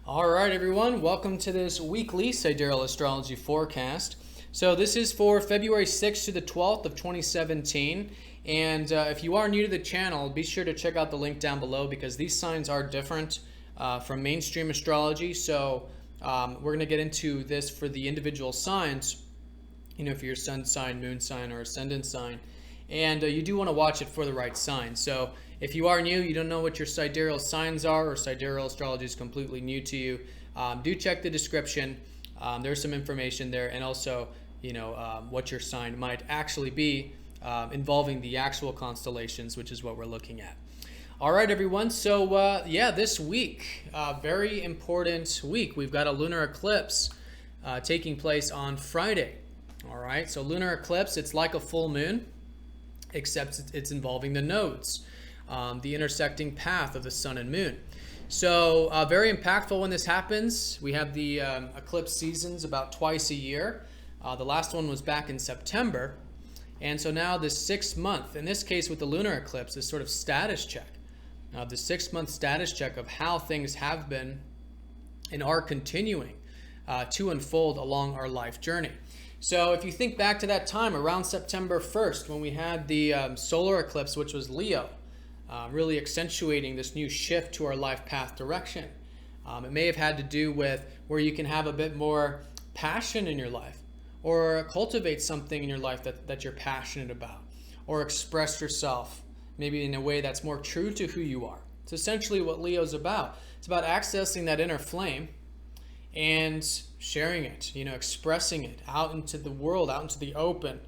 All right, everyone, welcome to this weekly Sidereal astrology forecast. So this is for February 6th to the 12th of 2017. And if you are new to the channel, be sure to check out the link down below because these signs are different from mainstream astrology. So we're going to get into this for the individual signs, for your sun sign, moon sign, or ascendant sign. And you do want to watch it for the right sign. So if you are new, you don't know what your sidereal signs are, or sidereal astrology is completely new to you, do check the description. There's some information there, and also, what your sign might actually be involving the actual constellations, which is what we're looking at. All right, everyone. So, this week, very important week. We've got a lunar eclipse taking place on Friday. All right, so lunar eclipse, it's like a full moon, except it's involving the nodes, the intersecting path of the sun and moon. So very impactful when this happens. We have the eclipse seasons about twice a year. The last one was back in September. And so now this 6 month, in this case with the lunar eclipse, is sort of status check. The 6 month status check of how things have been and are continuing to unfold along our life journey. So if you think back to that time around September 1st when we had the solar eclipse, which was Leo, really accentuating this new shift to our life path direction. It may have had to do with where you can have a bit more passion in your life, or cultivate something in your life that you're passionate about, or express yourself maybe in a way that's more true to who you are. It's essentially what Leo's about. It's about accessing that inner flame and sharing it, expressing it out into the world, out into the open,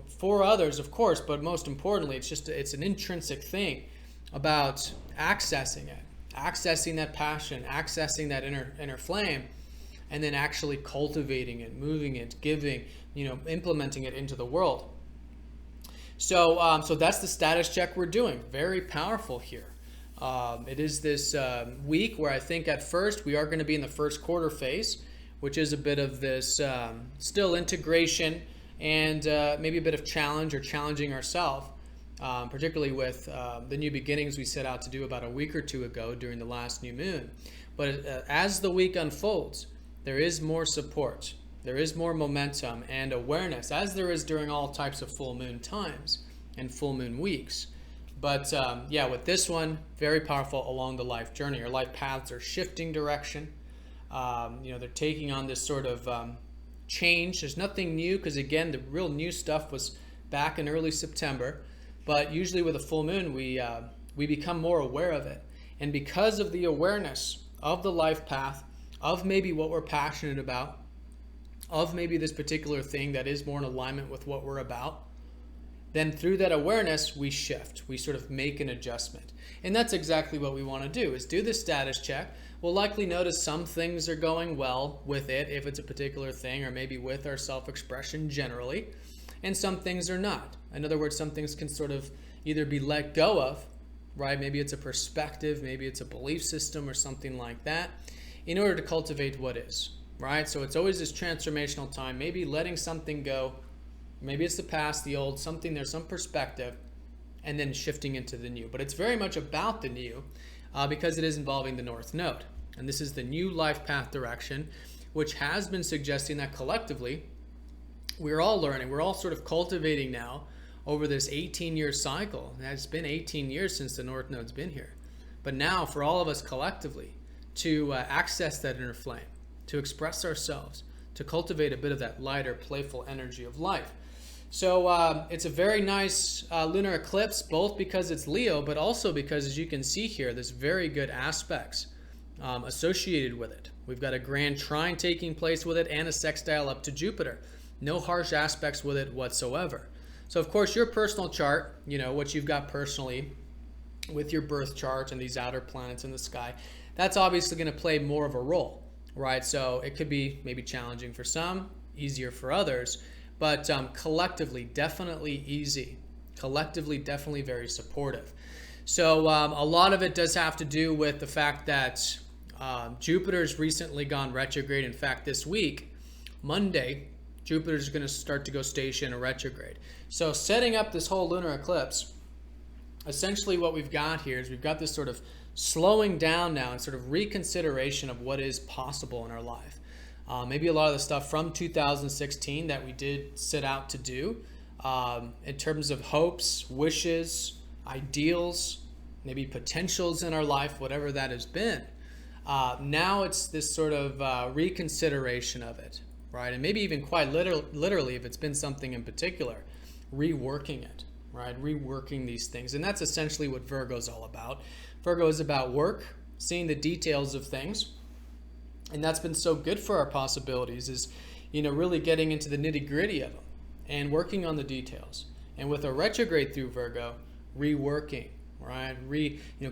for others, of course, but most importantly, it's an intrinsic thing about accessing it, accessing that passion, accessing that inner flame, and then actually cultivating it, moving it, giving, implementing it into the world. So, so that's the status check we're doing. Very powerful here. It is this week where I think at first we are going to be in the first quarter phase, which is a bit of this still integration and maybe a bit of challenge or challenging ourselves, particularly with the new beginnings we set out to do about a week or two ago during the last new moon. But as the week unfolds, there is more support, there is more momentum and awareness, as there is during all types of full moon times and full moon weeks. But with this one, very powerful along the life journey. Our life paths are shifting direction. They're taking on this sort of change. There's nothing new because, again, the real new stuff was back in early September. But usually with a full moon, we become more aware of it. And because of the awareness of the life path, of maybe what we're passionate about, of maybe this particular thing that is more in alignment with what we're about, then through that awareness, we shift. We sort of make an adjustment. And that's exactly what we want to do, is do the status check. We'll likely notice some things are going well with it, if it's a particular thing, or maybe with our self-expression generally, and some things are not. In other words, some things can sort of either be let go of, right? Maybe it's a perspective, maybe it's a belief system or something like that, in order to cultivate what is, right? So it's always this transformational time, maybe letting something go. Maybe it's the past, the old, something, there's some perspective, and then shifting into the new. But it's very much about the new because it is involving the North Node. And this is the new life path direction, which has been suggesting that collectively, we're all learning, we're all sort of cultivating now over this 18-year cycle. It's been 18 years since the North Node's been here. But now for all of us collectively to access that inner flame, to express ourselves, to cultivate a bit of that lighter, playful energy of life. So it's a very nice lunar eclipse, both because it's Leo, but also because, as you can see here, there's very good aspects associated with it. We've got a grand trine taking place with it and a sextile up to Jupiter. No harsh aspects with it whatsoever. So, of course, your personal chart, what you've got personally with your birth chart and these outer planets in the sky, that's obviously going to play more of a role, right? So it could be maybe challenging for some, easier for others. But collectively, definitely easy. Collectively, definitely very supportive. So a lot of it does have to do with the fact that Jupiter's recently gone retrograde. In fact, this week, Monday, Jupiter's going to start to go station or retrograde. So setting up this whole lunar eclipse, essentially what we've got here is we've got this sort of slowing down now and sort of reconsideration of what is possible in our life. Maybe a lot of the stuff from 2016 that we did set out to do in terms of hopes, wishes, ideals, maybe potentials in our life, whatever that has been. Now it's this sort of reconsideration of it, right? And maybe even quite literally, if it's been something in particular, reworking it, right? Reworking these things. And that's essentially what Virgo is all about. Virgo is about work, seeing the details of things. And that's been so good for our possibilities is, really getting into the nitty-gritty of them and working on the details. And with a retrograde through Virgo, reworking, right?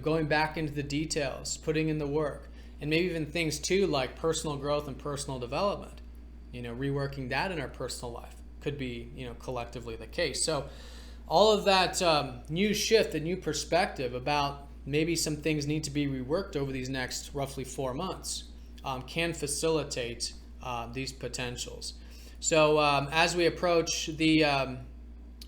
Going back into the details, putting in the work, and maybe even things too like personal growth and personal development. Reworking that in our personal life could be, collectively the case. So all of that new shift, the new perspective about maybe some things need to be reworked over these next roughly 4 months can facilitate these potentials. So as we approach the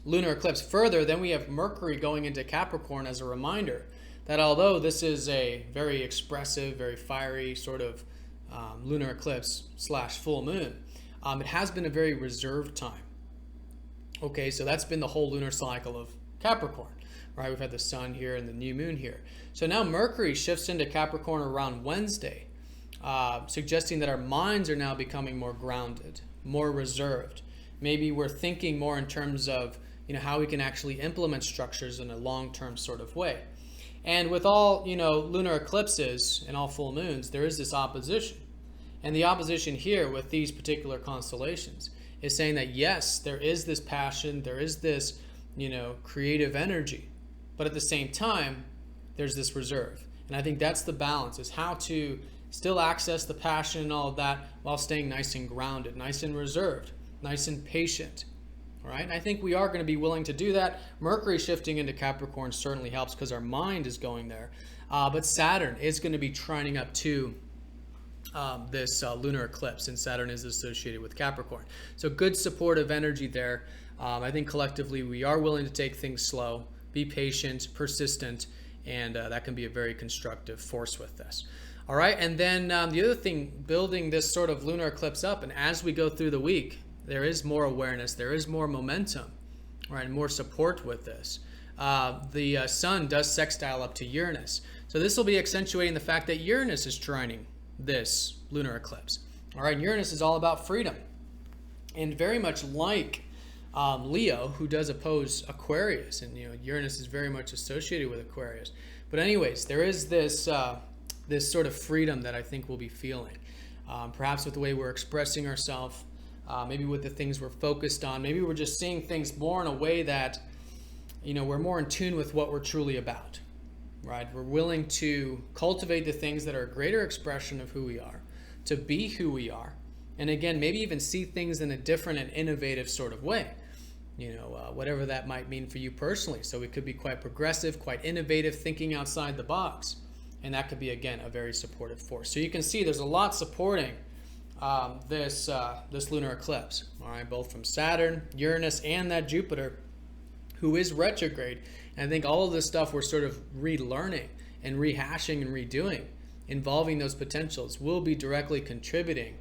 lunar eclipse further, then we have Mercury going into Capricorn as a reminder that although this is a very expressive, very fiery sort of lunar eclipse / full moon, it has been a very reserved time. Okay, so that's been the whole lunar cycle of Capricorn, right? We've had the sun here and the new moon here. So now Mercury shifts into Capricorn around Wednesday, suggesting that our minds are now becoming more grounded, more reserved. Maybe we're thinking more in terms of, how we can actually implement structures in a long-term sort of way. And with all, lunar eclipses and all full moons, there is this opposition. And the opposition here with these particular constellations is saying that yes, there is this passion, there is this, creative energy, but at the same time, there's this reserve. And I think that's the balance, is how to still access the passion and all of that while staying nice and grounded, nice and reserved, nice and patient. All right? And I think we are going to be willing to do that. Mercury shifting into Capricorn certainly helps because our mind is going there. But Saturn is going to be trining up to this lunar eclipse, and Saturn is associated with Capricorn. So good supportive energy there. I think collectively we are willing to take things slow, be patient, persistent, and that can be a very constructive force with this. All right, and then the other thing, building this sort of lunar eclipse up, and as we go through the week, there is more awareness, there is more momentum, right, and more support with this. The sun does sextile up to Uranus. So this will be accentuating the fact that Uranus is trining this lunar eclipse. All right, Uranus is all about freedom. And very much like Leo, who does oppose Aquarius, and Uranus is very much associated with Aquarius. But anyways, there is this this sort of freedom that I think we'll be feeling. Perhaps with the way we're expressing ourselves, maybe with the things we're focused on, maybe we're just seeing things more in a way that, we're more in tune with what we're truly about, right? We're willing to cultivate the things that are a greater expression of who we are, to be who we are, and again, maybe even see things in a different and innovative sort of way, whatever that might mean for you personally. So it could be quite progressive, quite innovative, thinking outside the box. And that could be, again, a very supportive force. So you can see there's a lot supporting this lunar eclipse, all right, both from Saturn, Uranus, and that Jupiter, who is retrograde. And I think all of this stuff we're sort of relearning and rehashing and redoing, involving those potentials, will be directly contributing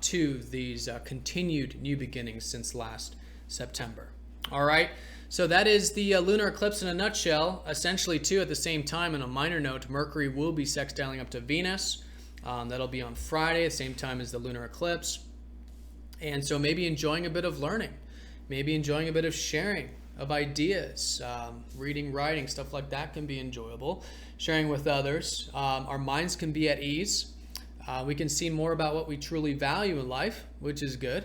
to these continued new beginnings since last September. All right. So that is the lunar eclipse in a nutshell. Essentially, too, at the same time, on a minor note, Mercury will be sextiling up to Venus. That'll be on Friday, the same time as the lunar eclipse. And so maybe enjoying a bit of learning, maybe enjoying a bit of sharing of ideas, reading, writing, stuff like that can be enjoyable. Sharing with others. Our minds can be at ease. We can see more about what we truly value in life, which is good.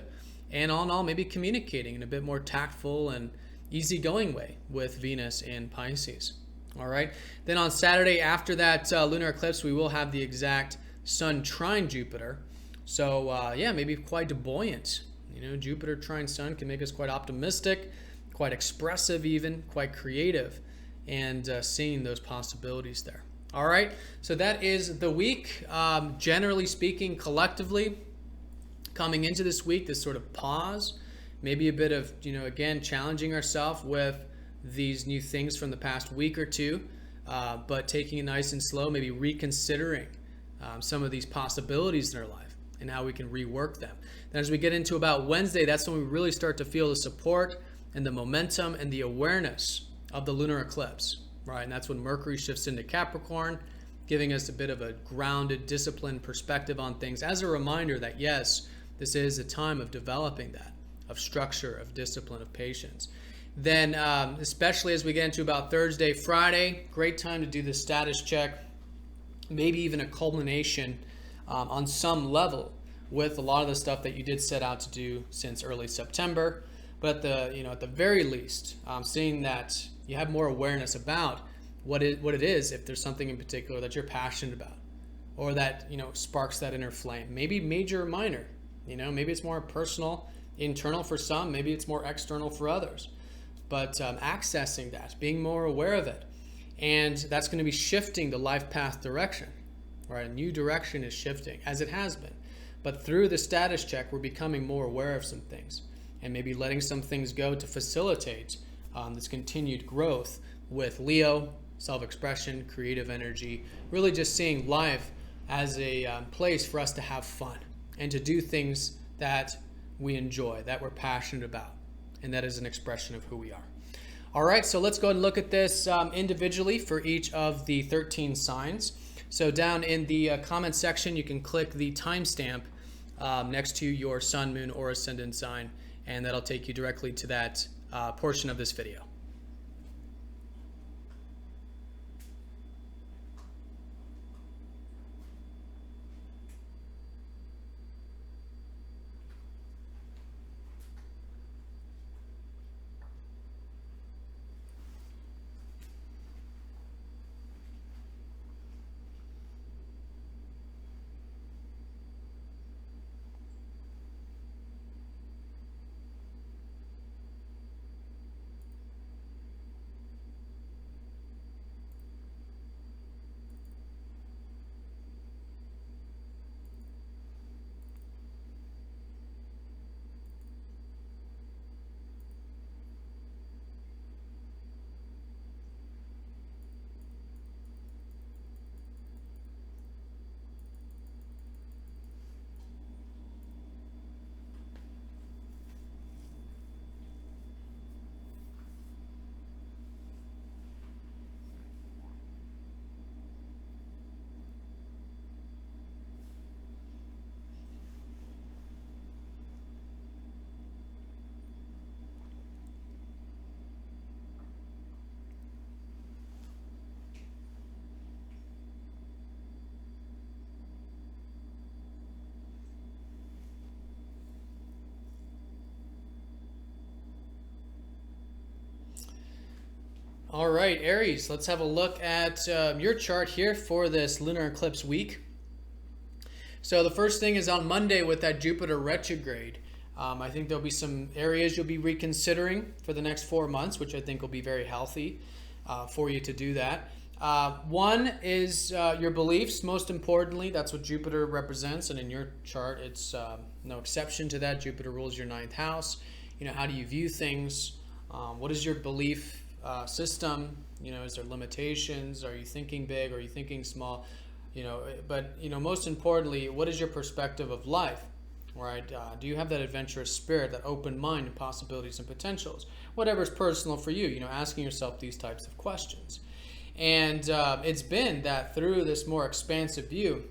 And all in all, maybe communicating in a bit more tactful and easygoing way with Venus and Pisces. All right. Then on Saturday after that lunar eclipse, we will have the exact Sun trine Jupiter. So yeah, maybe quite buoyant. Jupiter trine Sun can make us quite optimistic, quite expressive even, quite creative, and seeing those possibilities there. All right. So that is the week. Generally speaking, collectively, coming into this week, this sort of pause, maybe a bit of, again, challenging ourselves with these new things from the past week or two. but taking it nice and slow, maybe reconsidering some of these possibilities in our life and how we can rework them. Then as we get into about Wednesday, that's when we really start to feel the support and the momentum and the awareness of the lunar eclipse, right? And that's when Mercury shifts into Capricorn, giving us a bit of a grounded, disciplined perspective on things as a reminder that, yes, this is a time of developing that, of structure, of discipline, of patience. Then, especially as we get into about Thursday, Friday, great time to do the status check, maybe even a culmination on some level with a lot of the stuff that you did set out to do since early September. But at the very least, seeing that you have more awareness about what it is, if there's something in particular that you're passionate about, or that sparks that inner flame. Maybe major or minor. Maybe it's more personal, internal for some. Maybe it's more external for others. But accessing that, being more aware of it, and that's going to be shifting the life path direction. Right, a new direction is shifting, as it has been. But through the status check, we're becoming more aware of some things, and maybe letting some things go to facilitate this continued growth with Leo, self-expression, creative energy, really just seeing life as a place for us to have fun and to do things that we enjoy, that we're passionate about, and that is an expression of who we are. All right, so let's go ahead and look at this individually for each of the 13 signs. So down in the comment section, you can click the timestamp next to your sun, moon, or ascendant sign, and that'll take you directly to that portion of this video. All right, Aries, let's have a look at your chart here for this lunar eclipse week. So the first thing is on Monday with that Jupiter retrograde. I think there'll be some areas you'll be reconsidering for the next 4 months, which I think will be very healthy for you to do that. One is your beliefs, most importantly. That's what Jupiter represents, and in your chart, it's no exception to that. Jupiter rules your 9th house. How do you view things? What is your belief system? Is there limitations? Are you thinking big? Are you thinking small? But most importantly, what is your perspective of life? Right? Do you have that adventurous spirit, that open mind and possibilities and potentials? Whatever's personal for you, asking yourself these types of questions. And it's been that through this more expansive view,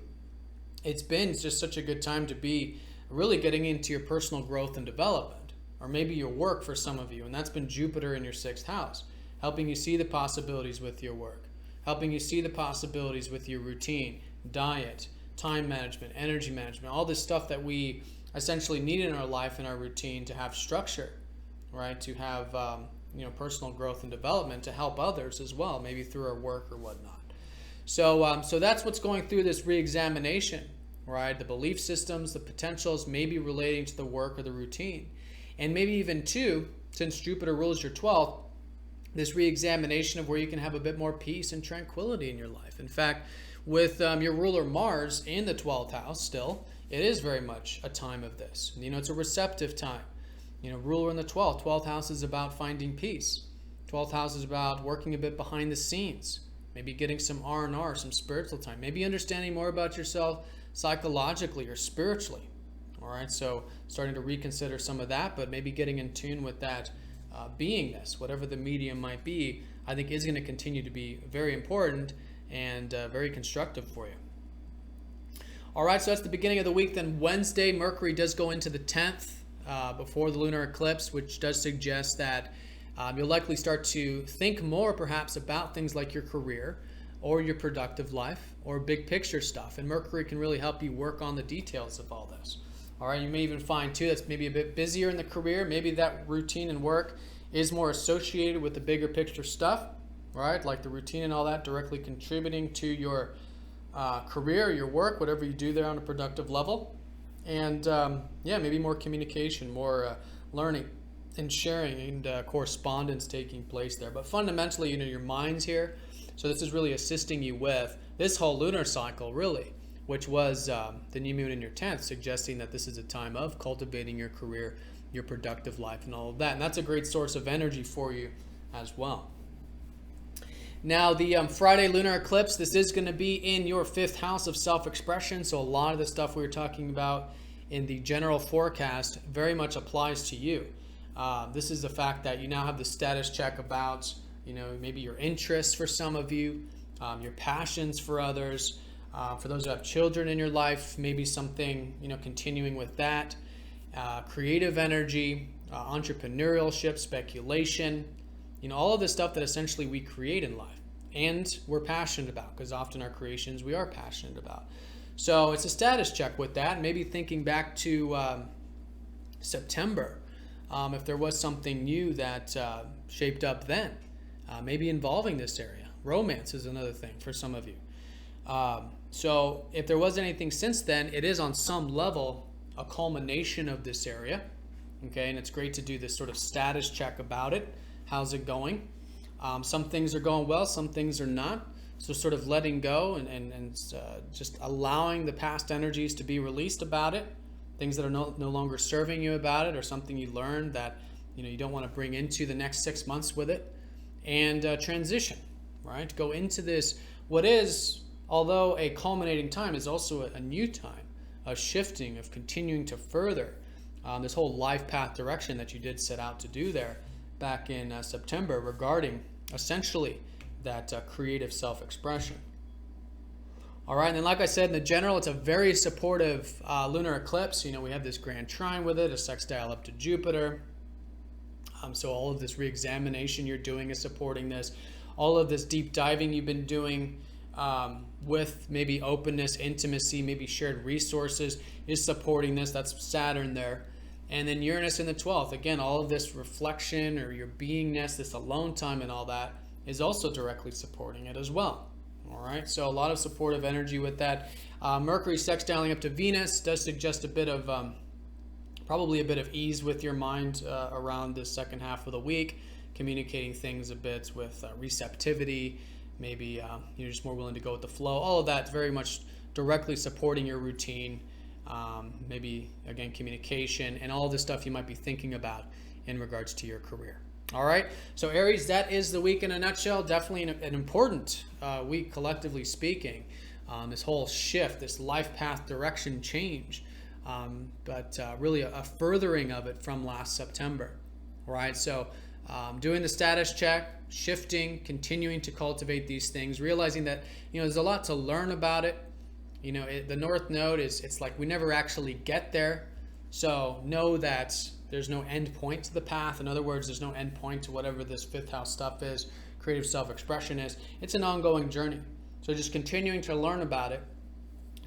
it's been just such a good time to be really getting into your personal growth and development, or maybe your work for some of you, and that's been Jupiter in your 6th house, helping you see the possibilities with your work, helping you see the possibilities with your routine, diet, time management, energy management, all this stuff that we essentially need in our life and our routine to have structure, right? To have personal growth and development, to help others as well, maybe through our work or whatnot. So that's what's going through this re-examination, right? The belief systems, the potentials, maybe relating to the work or the routine. And maybe even too, since Jupiter rules your 12th, this re-examination of where you can have a bit more peace and tranquility in your life. In fact, with your ruler Mars in the 12th house still, it is very much a time of this. It's a receptive time. Ruler in the 12th house is about finding peace. 12th house is about working a bit behind the scenes, maybe getting some R&R, some spiritual time, maybe understanding more about yourself psychologically or spiritually. All right, so starting to reconsider some of that, but maybe getting in tune with that beingness, whatever the medium might be, I think is going to continue to be very important and very constructive for you. All right, so that's the beginning of the week. Then Wednesday, Mercury does go into the 10th before the lunar eclipse, which does suggest that you'll likely start to think more perhaps about things like your career or your productive life or big picture stuff. And Mercury can really help you work on the details of all this. All right, you may even find too that's maybe a bit busier in the career. Maybe that routine and work is more associated with the bigger picture stuff, right? Like the routine and all that directly contributing to your career, your work, whatever you do there on a productive level. And maybe more communication, more learning and sharing and correspondence taking place there. But fundamentally, your mind's here. So this is really assisting you with this whole lunar cycle, really, which was the new moon in your 10th, suggesting that this is a time of cultivating your career, your productive life, and all of that. And that's a great source of energy for you as well. Now, the Friday lunar eclipse, this is going to be in your 5th house of self-expression. So a lot of the stuff we were talking about in the general forecast very much applies to you. This is the fact that you now have the status check about, maybe your interests for some of you, your passions for others. For those who have children in your life, maybe something, continuing with that. Creative energy, entrepreneurship, speculation, all of the stuff that essentially we create in life and we're passionate about, because often our creations we are passionate about. So it's a status check with that. Maybe thinking back to September, if there was something new that shaped up then, maybe involving this area. Romance is another thing for some of you. So if there was anything since then, it is on some level a culmination of this area. Okay, and it's great to do this sort of status check about it. How's it going? Some things are going well, some things are not. So sort of letting go and just allowing the past energies to be released about it. Things that are no longer serving you about it, or something you learned that you don't want to bring into the next 6 months with it. And transition, right? Go into this, what is, although a culminating time, is also a new time, a shifting, of continuing to further this whole life path direction that you did set out to do there back in September, regarding essentially that creative self-expression. All right, and then like I said, in the general, it's a very supportive lunar eclipse. We have this grand trine with it, a sextile up to Jupiter. So all of this re-examination you're doing is supporting this. All of this deep diving you've been doing with maybe openness, intimacy, maybe shared resources is supporting this. That's Saturn there. And then Uranus in the 12th. Again, all of this reflection or your beingness, this alone time and all that is also directly supporting it as well. All right, so a lot of supportive energy with that. Mercury sextiling up to Venus does suggest a bit of, probably a bit of ease with your mind around the second half of the week, communicating things a bit with receptivity, maybe you're just more willing to go with the flow. All of that very much directly supporting your routine, maybe, again, communication, and all the stuff you might be thinking about in regards to your career. All right, so Aries, that is the week in a nutshell. Definitely an important week, collectively speaking. This whole shift, this life path direction change, but really a furthering of it from last September. All right, so doing the status check, shifting, continuing to cultivate these things, realizing that there's a lot to learn about it. The North Node it's like we never actually get there. So know that there's no end point to the path. In other words, there's no end point to whatever this 5th house stuff is, creative self-expression is. It's an ongoing journey. So just continuing to learn about it,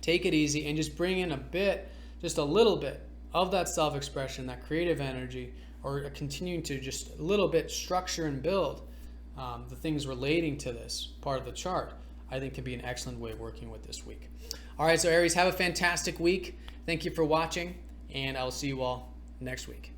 take it easy, and just bring in a bit, just a little bit of that self-expression, that creative energy, or continuing to just a little bit structure and build the things relating to this part of the chart, I think can be an excellent way of working with this week. All right, so Aries, have a fantastic week. Thank you for watching, and I will see you all next week.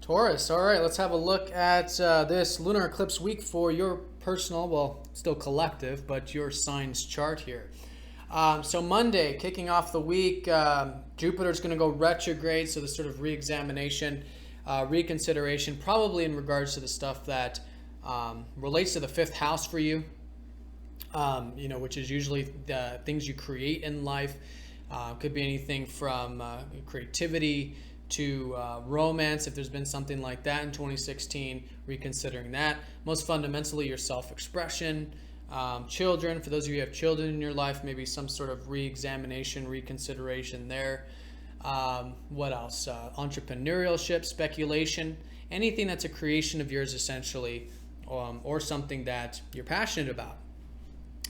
Taurus. All right, let's have a look at this lunar eclipse week for your personal, well, still collective, but your sign's chart here. So Monday, kicking off the week, Jupiter's going to go retrograde, so this sort of re-examination, reconsideration, probably in regards to the stuff that relates to the fifth house for you, which is usually the things you create in life. Could be anything from creativity to romance, if there's been something like that in 2016, reconsidering that. Most fundamentally, your self-expression, children, for those of you who have children in your life, maybe some sort of re-examination, reconsideration there. What else? Entrepreneurship, speculation, anything that's a creation of yours essentially, or something that you're passionate about,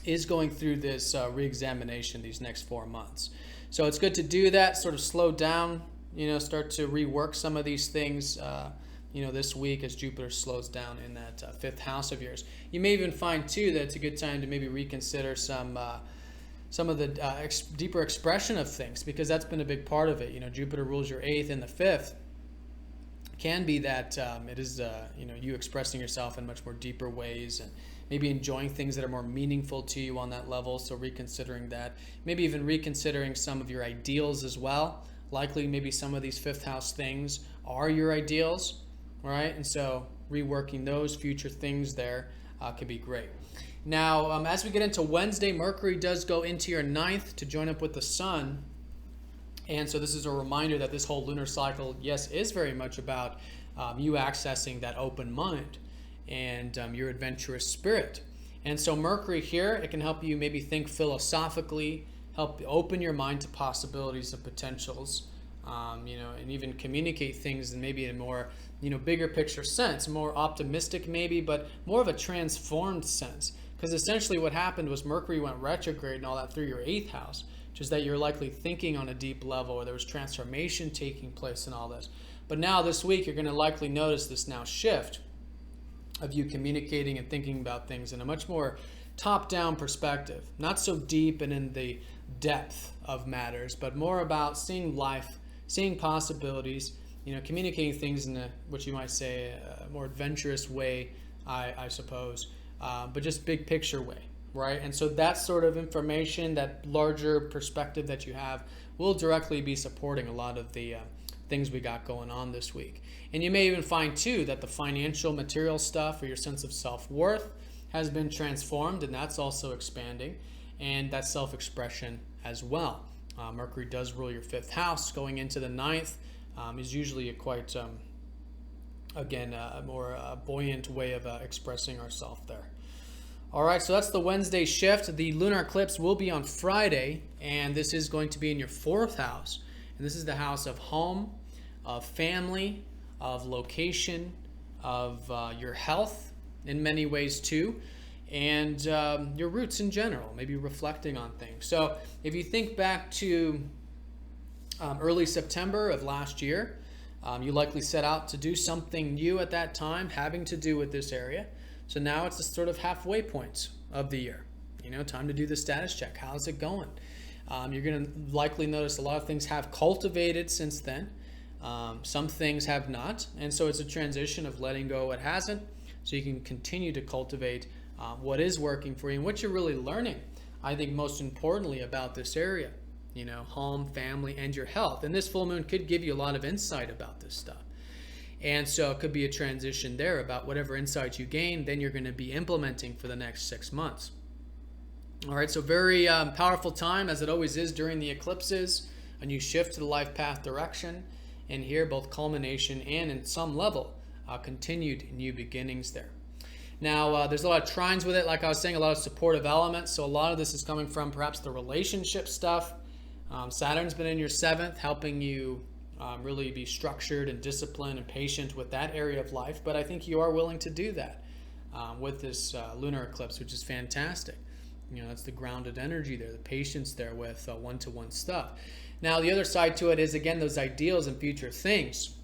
is going through this re-examination these next 4 months. So it's good to do that, sort of slow down, start to rework some of these things, this week as Jupiter slows down in that fifth house of yours. You may even find, too, that it's a good time to maybe reconsider some of the deeper expression of things, because that's been a big part of it. Jupiter rules your 8th and the 5th. Can be that it is, you expressing yourself in much more deeper ways and maybe enjoying things that are more meaningful to you on that level. So reconsidering that, maybe even reconsidering some of your ideals as well. Likely maybe some of these fifth house things are your ideals, right? And so reworking those future things there could be great. Now, as we get into Wednesday, Mercury does go into your 9th to join up with the Sun. And so this is a reminder that this whole lunar cycle, yes, is very much about you accessing that open mind and your adventurous spirit. And so Mercury here, it can help you maybe think philosophically, help open your mind to possibilities and potentials, and even communicate things in maybe a more, bigger picture sense, more optimistic maybe, but more of a transformed sense. Because essentially what happened was Mercury went retrograde and all that through your 8th house, which is that you're likely thinking on a deep level, or there was transformation taking place in all this. But now this week, you're going to likely notice this now shift of you communicating and thinking about things in a much more top-down perspective, not so deep and in the depth of matters, but more about seeing life, seeing possibilities, communicating things in a, what you might say, a more adventurous way, I suppose, but just big picture way, right? And so that sort of information, that larger perspective that you have, will directly be supporting a lot of the things we got going on this week. And you may even find, too, that the financial material stuff, or your sense of self-worth, has been transformed, and that's also expanding, and that self-expression as well. Mercury does rule your 5th house. Going into the 9th is usually a quite, a more buoyant way of expressing ourselves there. All right, so that's the Wednesday shift. The lunar eclipse will be on Friday, and this is going to be in your 4th house. And this is the house of home, of family, of location, of your health in many ways too, and your roots in general, maybe reflecting on things. So if you think back to early September of last year, you likely set out to do something new at that time, having to do with this area. So now it's the sort of halfway point of the year. Time to do the status check. How's it going? You're going to likely notice a lot of things have cultivated since then. Some things have not. And so it's a transition of letting go what hasn't, so you can continue to cultivate what is working for you and what you're really learning. I think most importantly about this area, home, family, and your health. And this full moon could give you a lot of insight about this stuff. And so it could be a transition there about whatever insights you gain, then you're going to be implementing for the next 6 months. All right, so very powerful time, as it always is during the eclipses. A new shift to the life path direction. And here, both culmination and, in some level, continued new beginnings there. Now, there's a lot of trines with it. Like I was saying, a lot of supportive elements. So a lot of this is coming from perhaps the relationship stuff. Saturn's been in your 7th, helping you really be structured and disciplined and patient with that area of life. But I think you are willing to do that with this lunar eclipse, which is fantastic. That's the grounded energy there, the patience there with one-to-one stuff. Now, the other side to it is, again, those ideals and future things.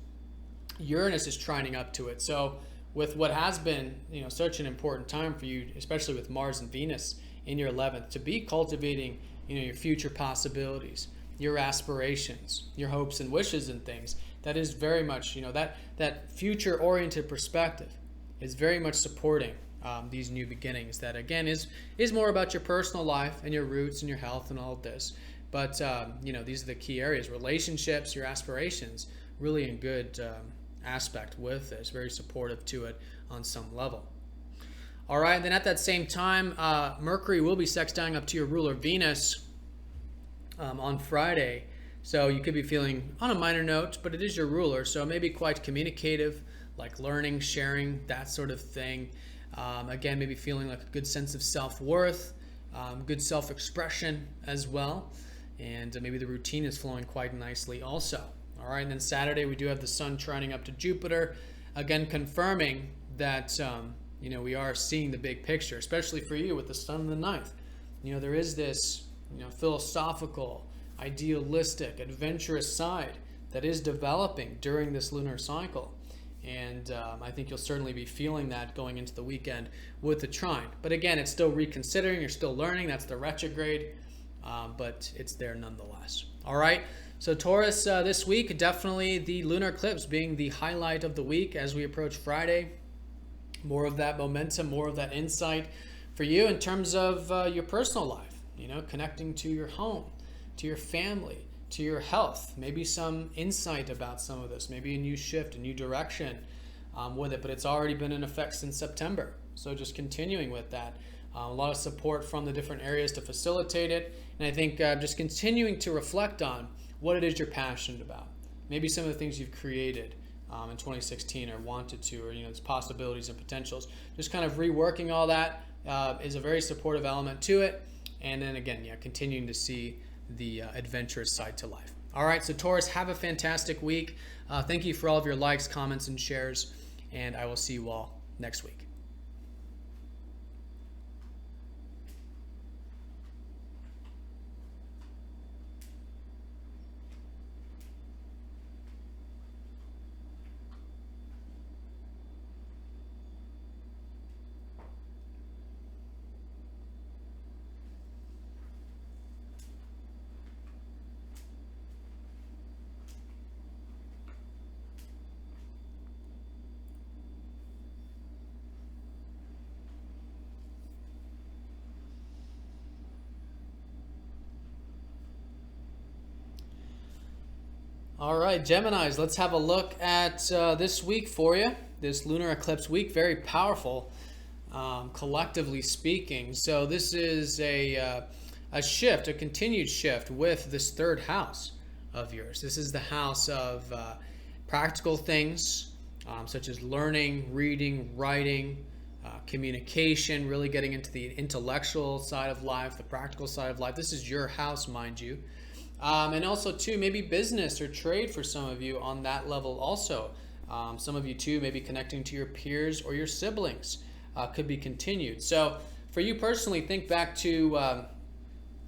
Uranus is trining up to it. So with what has been, such an important time for you, especially with Mars and Venus in your 11th, to be cultivating, your future possibilities, your aspirations, your hopes and wishes and things. That is very much, that future-oriented perspective is very much supporting these new beginnings. That, again, is more about your personal life and your roots and your health and all of this. But, these are the key areas. Relationships, your aspirations, really in good aspect with this. Very supportive to it on some level. All right, and then at that same time, Mercury will be sextiling up to your ruler Venus on Friday. So you could be feeling on a minor note, but it is your ruler, so maybe quite communicative, like learning, sharing, that sort of thing. Again, maybe feeling like a good sense of self-worth, good self-expression as well. And maybe the routine is flowing quite nicely also. All right, and then Saturday we do have the sun trining up to Jupiter, again confirming that we are seeing the big picture, especially for you with the sun in the ninth. There is this philosophical, idealistic, adventurous side that is developing during this lunar cycle. And I think you'll certainly be feeling that going into the weekend with the trine. But again, it's still reconsidering, you're still learning, that's the retrograde, but it's there nonetheless. All right, so Taurus this week, definitely the lunar eclipse being the highlight of the week as we approach Friday. More of that momentum, more of that insight for you in terms of your personal life, connecting to your home, to your family, to your health, maybe some insight about some of this, maybe a new shift, a new direction with it, but it's already been in effect since September. So just continuing with that, a lot of support from the different areas to facilitate it. And I think just continuing to reflect on what it is you're passionate about. Maybe some of the things you've created in 2016 or wanted to, or its possibilities and potentials. Just kind of reworking all that is a very supportive element to it. And then again, continuing to see the adventurous side to life. All right, so Taurus, have a fantastic week. Thank you for all of your likes, comments, and shares, and I will see you all next week. All right, Geminis, let's have a look at this week for you. This lunar eclipse week, very powerful, collectively speaking. So this is a shift, a continued shift with this third house of yours. This is the house of practical things, such as learning, reading, writing, communication, really getting into the intellectual side of life, the practical side of life. This is your house, mind you. And also, too, maybe business or trade for some of you on that level also. Some of you, too, maybe connecting to your peers or your siblings could be continued. So for you personally, think back to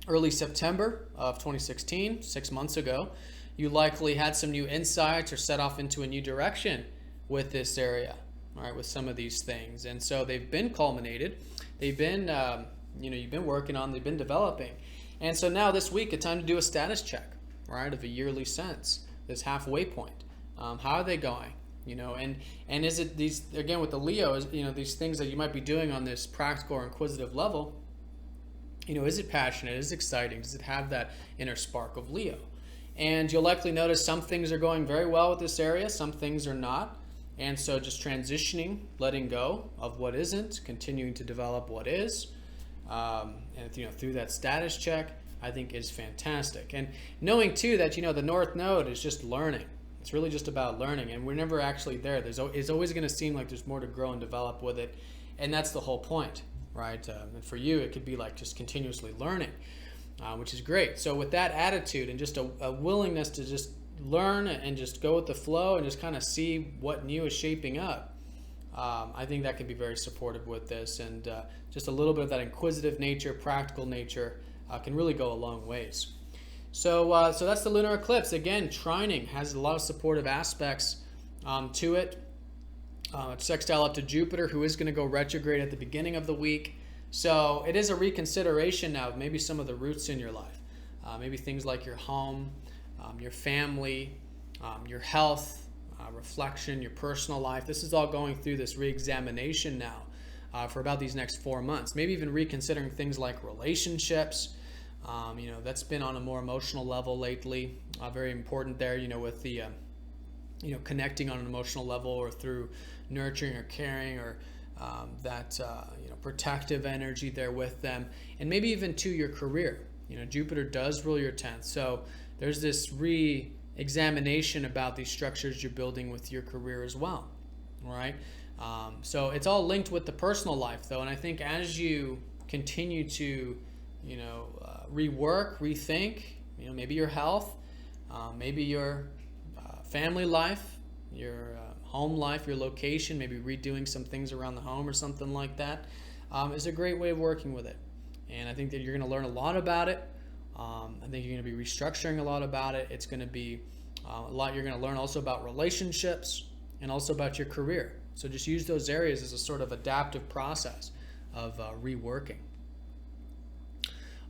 early September of 2016, 6 months ago. You likely had some new insights or set off into a new direction with this area, all right, with some of these things. And so they've been culminated. They've been, you've been working on, they've been developing. And so now this week, it's time to do a status check, right, of a yearly sense, this halfway point. How are they going? And is it these, again, with the Leo, these things that you might be doing on this practical or inquisitive level, is it passionate? Is it exciting? Does it have that inner spark of Leo? And you'll likely notice some things are going very well with this area, some things are not. And so just transitioning, letting go of what isn't, continuing to develop what is. And through that status check, I think is fantastic. And knowing too that the North Node is just learning. It's really just about learning, and we're never actually there. It's always going to seem like there's more to grow and develop with it, and that's the whole point, right? And for you, it could be like just continuously learning, which is great. So with that attitude and just a willingness to just learn and just go with the flow and just kind of see what new is shaping up. I think that could be very supportive with this, and just a little bit of that inquisitive nature, practical nature can really go a long ways. So that's the lunar eclipse. Again, trining has a lot of supportive aspects to it. It's sextile up to Jupiter, who is going to go retrograde at the beginning of the week. So it is a reconsideration now of maybe some of the roots in your life. maybe things like your home, your family, your health, reflection, your personal life. This is all going through this re-examination now for about these next 4 months. Maybe even reconsidering things like relationships. That's been on a more emotional level lately. Very important there, with the, connecting on an emotional level or through nurturing or caring or that, protective energy there with them. And maybe even to your career. Jupiter does rule your 10th. So there's this re-examination about these structures you're building with your career as well. All right. So it's all linked with the personal life, though. And I think as you continue to, rework, rethink, maybe your health, maybe your family life, your home life, your location, maybe redoing some things around the home or something like that, is a great way of working with it. And I think that you're going to learn a lot about it. I think you're going to be restructuring a lot about it. It's going to be a lot you're going to learn also about relationships and also about your career. So just use those areas as a sort of adaptive process of reworking.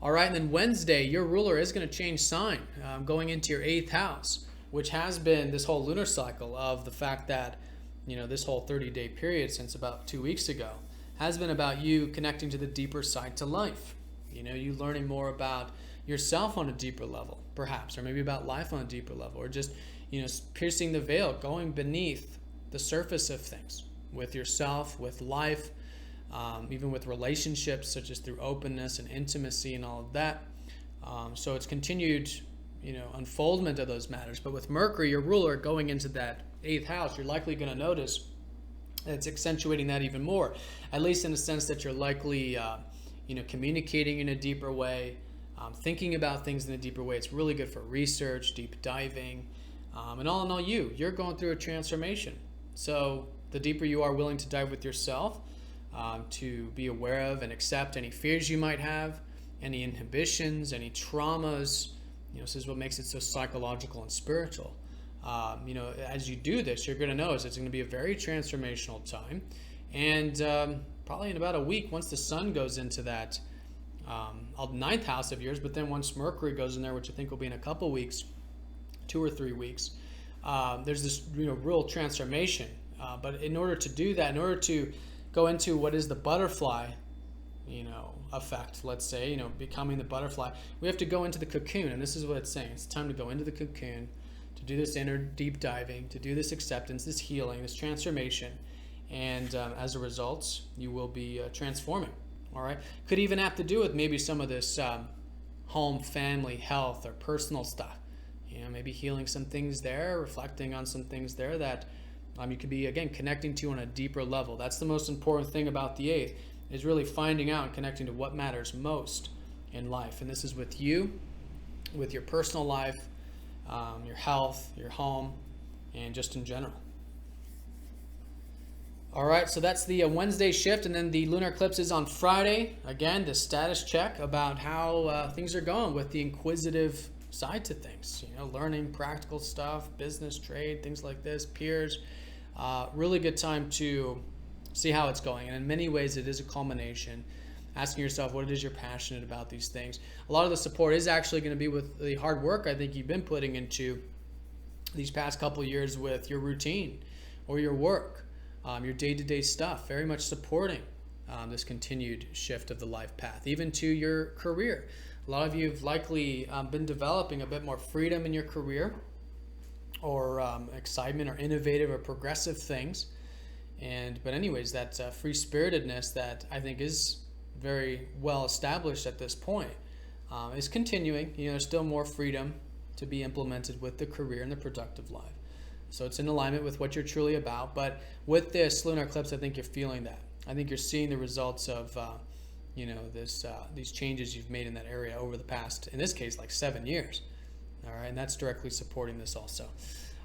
All right, and then Wednesday, your ruler is going to change sign, going into your 8th house, which has been this whole lunar cycle of the fact that, this whole 30-day period since about 2 weeks ago has been about you connecting to the deeper side to life. You learning more about yourself on a deeper level, perhaps, or maybe about life on a deeper level, or just, piercing the veil, going beneath the surface of things with yourself, with life, even with relationships, such as through openness and intimacy and all of that. So it's continued, unfoldment of those matters. But with Mercury, your ruler, going into that 8th house, you're likely going to notice it's accentuating that even more, at least in the sense that you're likely, communicating in a deeper way, thinking about things in a deeper way. It's really good for research, deep diving, and all in all, you're going through a transformation. So the deeper you are willing to dive with yourself, to be aware of and accept any fears you might have, any inhibitions, any traumas. This is what makes it so psychological and spiritual. As you do this, you're going to notice it's going to be a very transformational time. And probably in about a week, once the sun goes into that 9th house of yours, but then once Mercury goes in there, which I think will be in a couple weeks, 2 or 3 weeks, there's this real transformation. But in order to do that, in order to go into what is the butterfly, effect, let's say, becoming the butterfly, we have to go into the cocoon. And this is what it's saying. It's time to go into the cocoon, to do this inner deep diving, to do this acceptance, this healing, this transformation. And as a result, you will be transforming. All right. Could even have to do with maybe some of this home, family, health, or personal stuff. Maybe healing some things there, reflecting on some things there that you could be, again, connecting to on a deeper level. That's the most important thing about the 8th, is really finding out and connecting to what matters most in life. And this is with you, with your personal life, your health, your home, and just in general. All right, so that's the Wednesday shift, and then the lunar eclipse is on Friday. Again, the status check about how things are going with the inquisitive side to things. Learning practical stuff, business, trade, things like this, peers. Really good time to see how it's going. And in many ways, it is a culmination. Asking yourself what it is you're passionate about these things. A lot of the support is actually going to be with the hard work I think you've been putting into these past couple of years with your routine or your work, your day-to-day stuff, very much supporting this continued shift of the life path, even to your career. A lot of you have likely been developing a bit more freedom in your career, or excitement or innovative or progressive things. But anyways, that free-spiritedness that I think is very well established at this point is continuing. There's still more freedom to be implemented with the career and the productive life. So it's in alignment with what you're truly about. But with this lunar eclipse, I think you're feeling that. I think you're seeing the results of these changes you've made in that area over the past, in this case, like 7 years. All right, and that's directly supporting this also.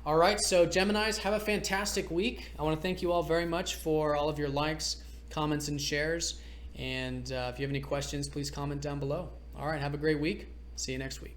All right, so Geminis, have a fantastic week. I want to thank you all very much for all of your likes, comments, and shares. And if you have any questions, please comment down below. All right, have a great week. See you next week.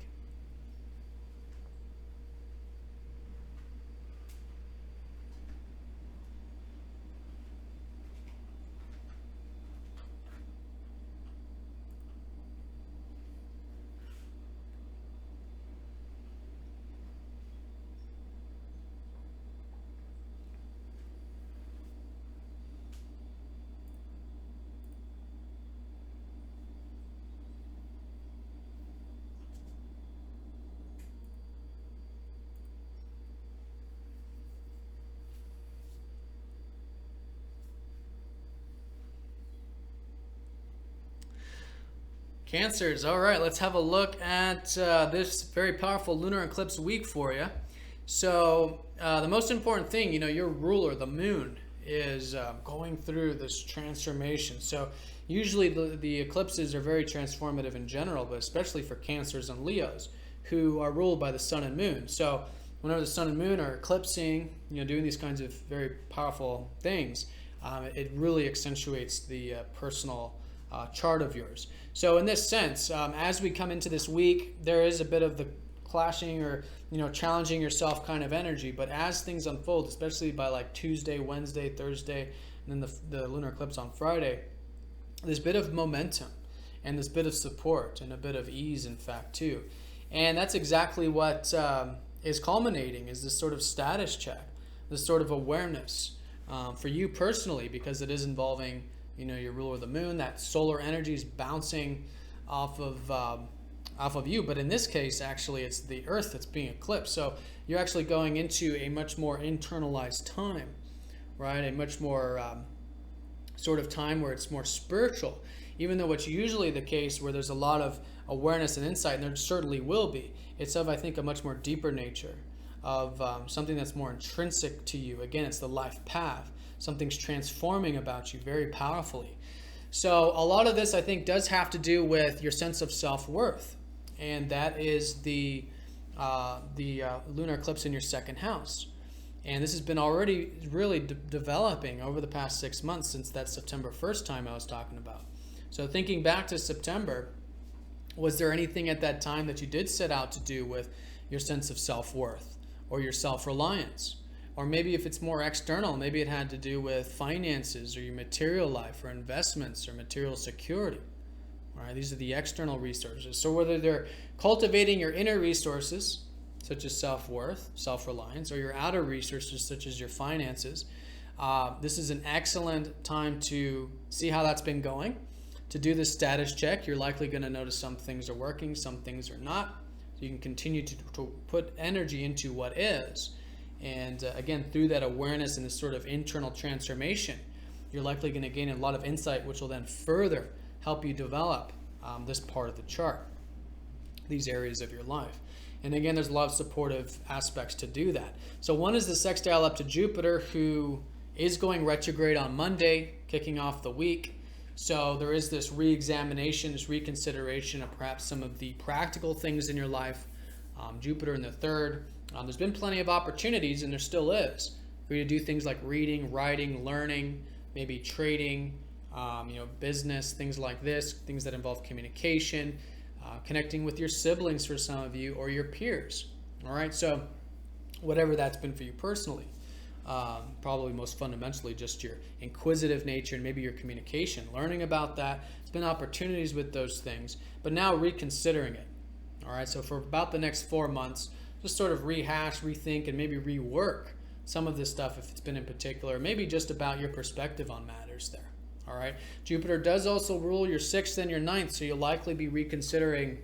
Cancers. All right, let's have a look at this very powerful lunar eclipse week for you. So the most important thing, your ruler, the moon, is going through this transformation. So usually the eclipses are very transformative in general, but especially for Cancers and Leos who are ruled by the sun and moon. So whenever the sun and moon are eclipsing, doing these kinds of very powerful things, it really accentuates the personal chart of yours. So in this sense, as we come into this week, there is a bit of the clashing or challenging yourself kind of energy. But as things unfold, especially by like Tuesday, Wednesday, Thursday, and then the lunar eclipse on Friday, there's a bit of momentum and this bit of support and a bit of ease, in fact, too. And that's exactly what is culminating, is this sort of status check, this sort of awareness for you personally, because it is involving your ruler of the moon. That solar energy is bouncing off of you, but in this case, actually, it's the Earth that's being eclipsed. So you're actually going into a much more internalized time, right? A much more sort of time where it's more spiritual, even though it's usually the case where there's a lot of awareness and insight, and there certainly will be. It's of, I think, a much more deeper nature of something that's more intrinsic to you. Again, it's the life path. Something's transforming about you very powerfully. So a lot of this, I think, does have to do with your sense of self-worth, and that is the lunar eclipse in your second house. And this has been already really developing over the past 6 months since that September 1st time I was talking about. So thinking back to September, was there anything at that time that you did set out to do with your sense of self-worth or your self-reliance? Or maybe if it's more external, maybe it had to do with finances or your material life or investments or material security. All right, these are the external resources. So whether they're cultivating your inner resources, such as self-worth, self-reliance, or your outer resources, such as your finances, this is an excellent time to see how that's been going. To do this status check, you're likely going to notice some things are working, some things are not. So you can continue to put energy into what is. And again, through that awareness and this sort of internal transformation, you're likely going to gain a lot of insight, which will then further help you develop this part of the chart, these areas of your life. And again, there's a lot of supportive aspects to do that. So one is the sextile up to Jupiter, who is going retrograde on Monday, kicking off the week. So there is this re-examination, this reconsideration of perhaps some of the practical things in your life. Jupiter in the third. There's been plenty of opportunities, and there still is, for you to do things like reading, writing, learning, maybe trading, business, things like this, things that involve communication, connecting with your siblings for some of you, or your peers. All right, so whatever that's been for you personally. Probably most fundamentally just your inquisitive nature and maybe your communication, learning about that. It's been opportunities with those things, but now reconsidering it. All right, so for about the next 4 months, just sort of rehash, rethink, and maybe rework some of this stuff if it's been in particular, maybe just about your perspective on matters there. All right, Jupiter does also rule your 6th and your 9th, so you'll likely be reconsidering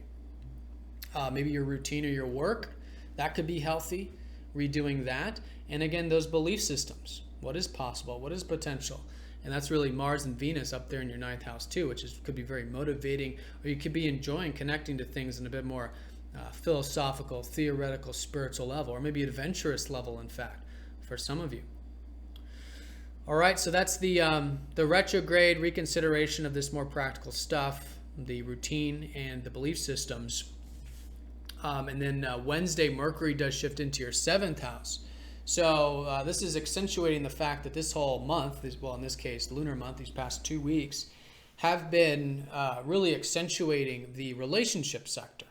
maybe your routine or your work. That could be healthy, redoing that. And again, those belief systems. What is possible? What is potential? And that's really Mars and Venus up there in your 9th house too, which could be very motivating, or you could be enjoying connecting to things in a bit more philosophical, theoretical, spiritual level, or maybe adventurous level, in fact, for some of you. All right, so that's the retrograde reconsideration of this more practical stuff, the routine and the belief systems. And then Wednesday, Mercury does shift into your 7th house. So this is accentuating the fact that this whole month, well, in this case, lunar month, these past 2 weeks, have been really accentuating the relationship sector.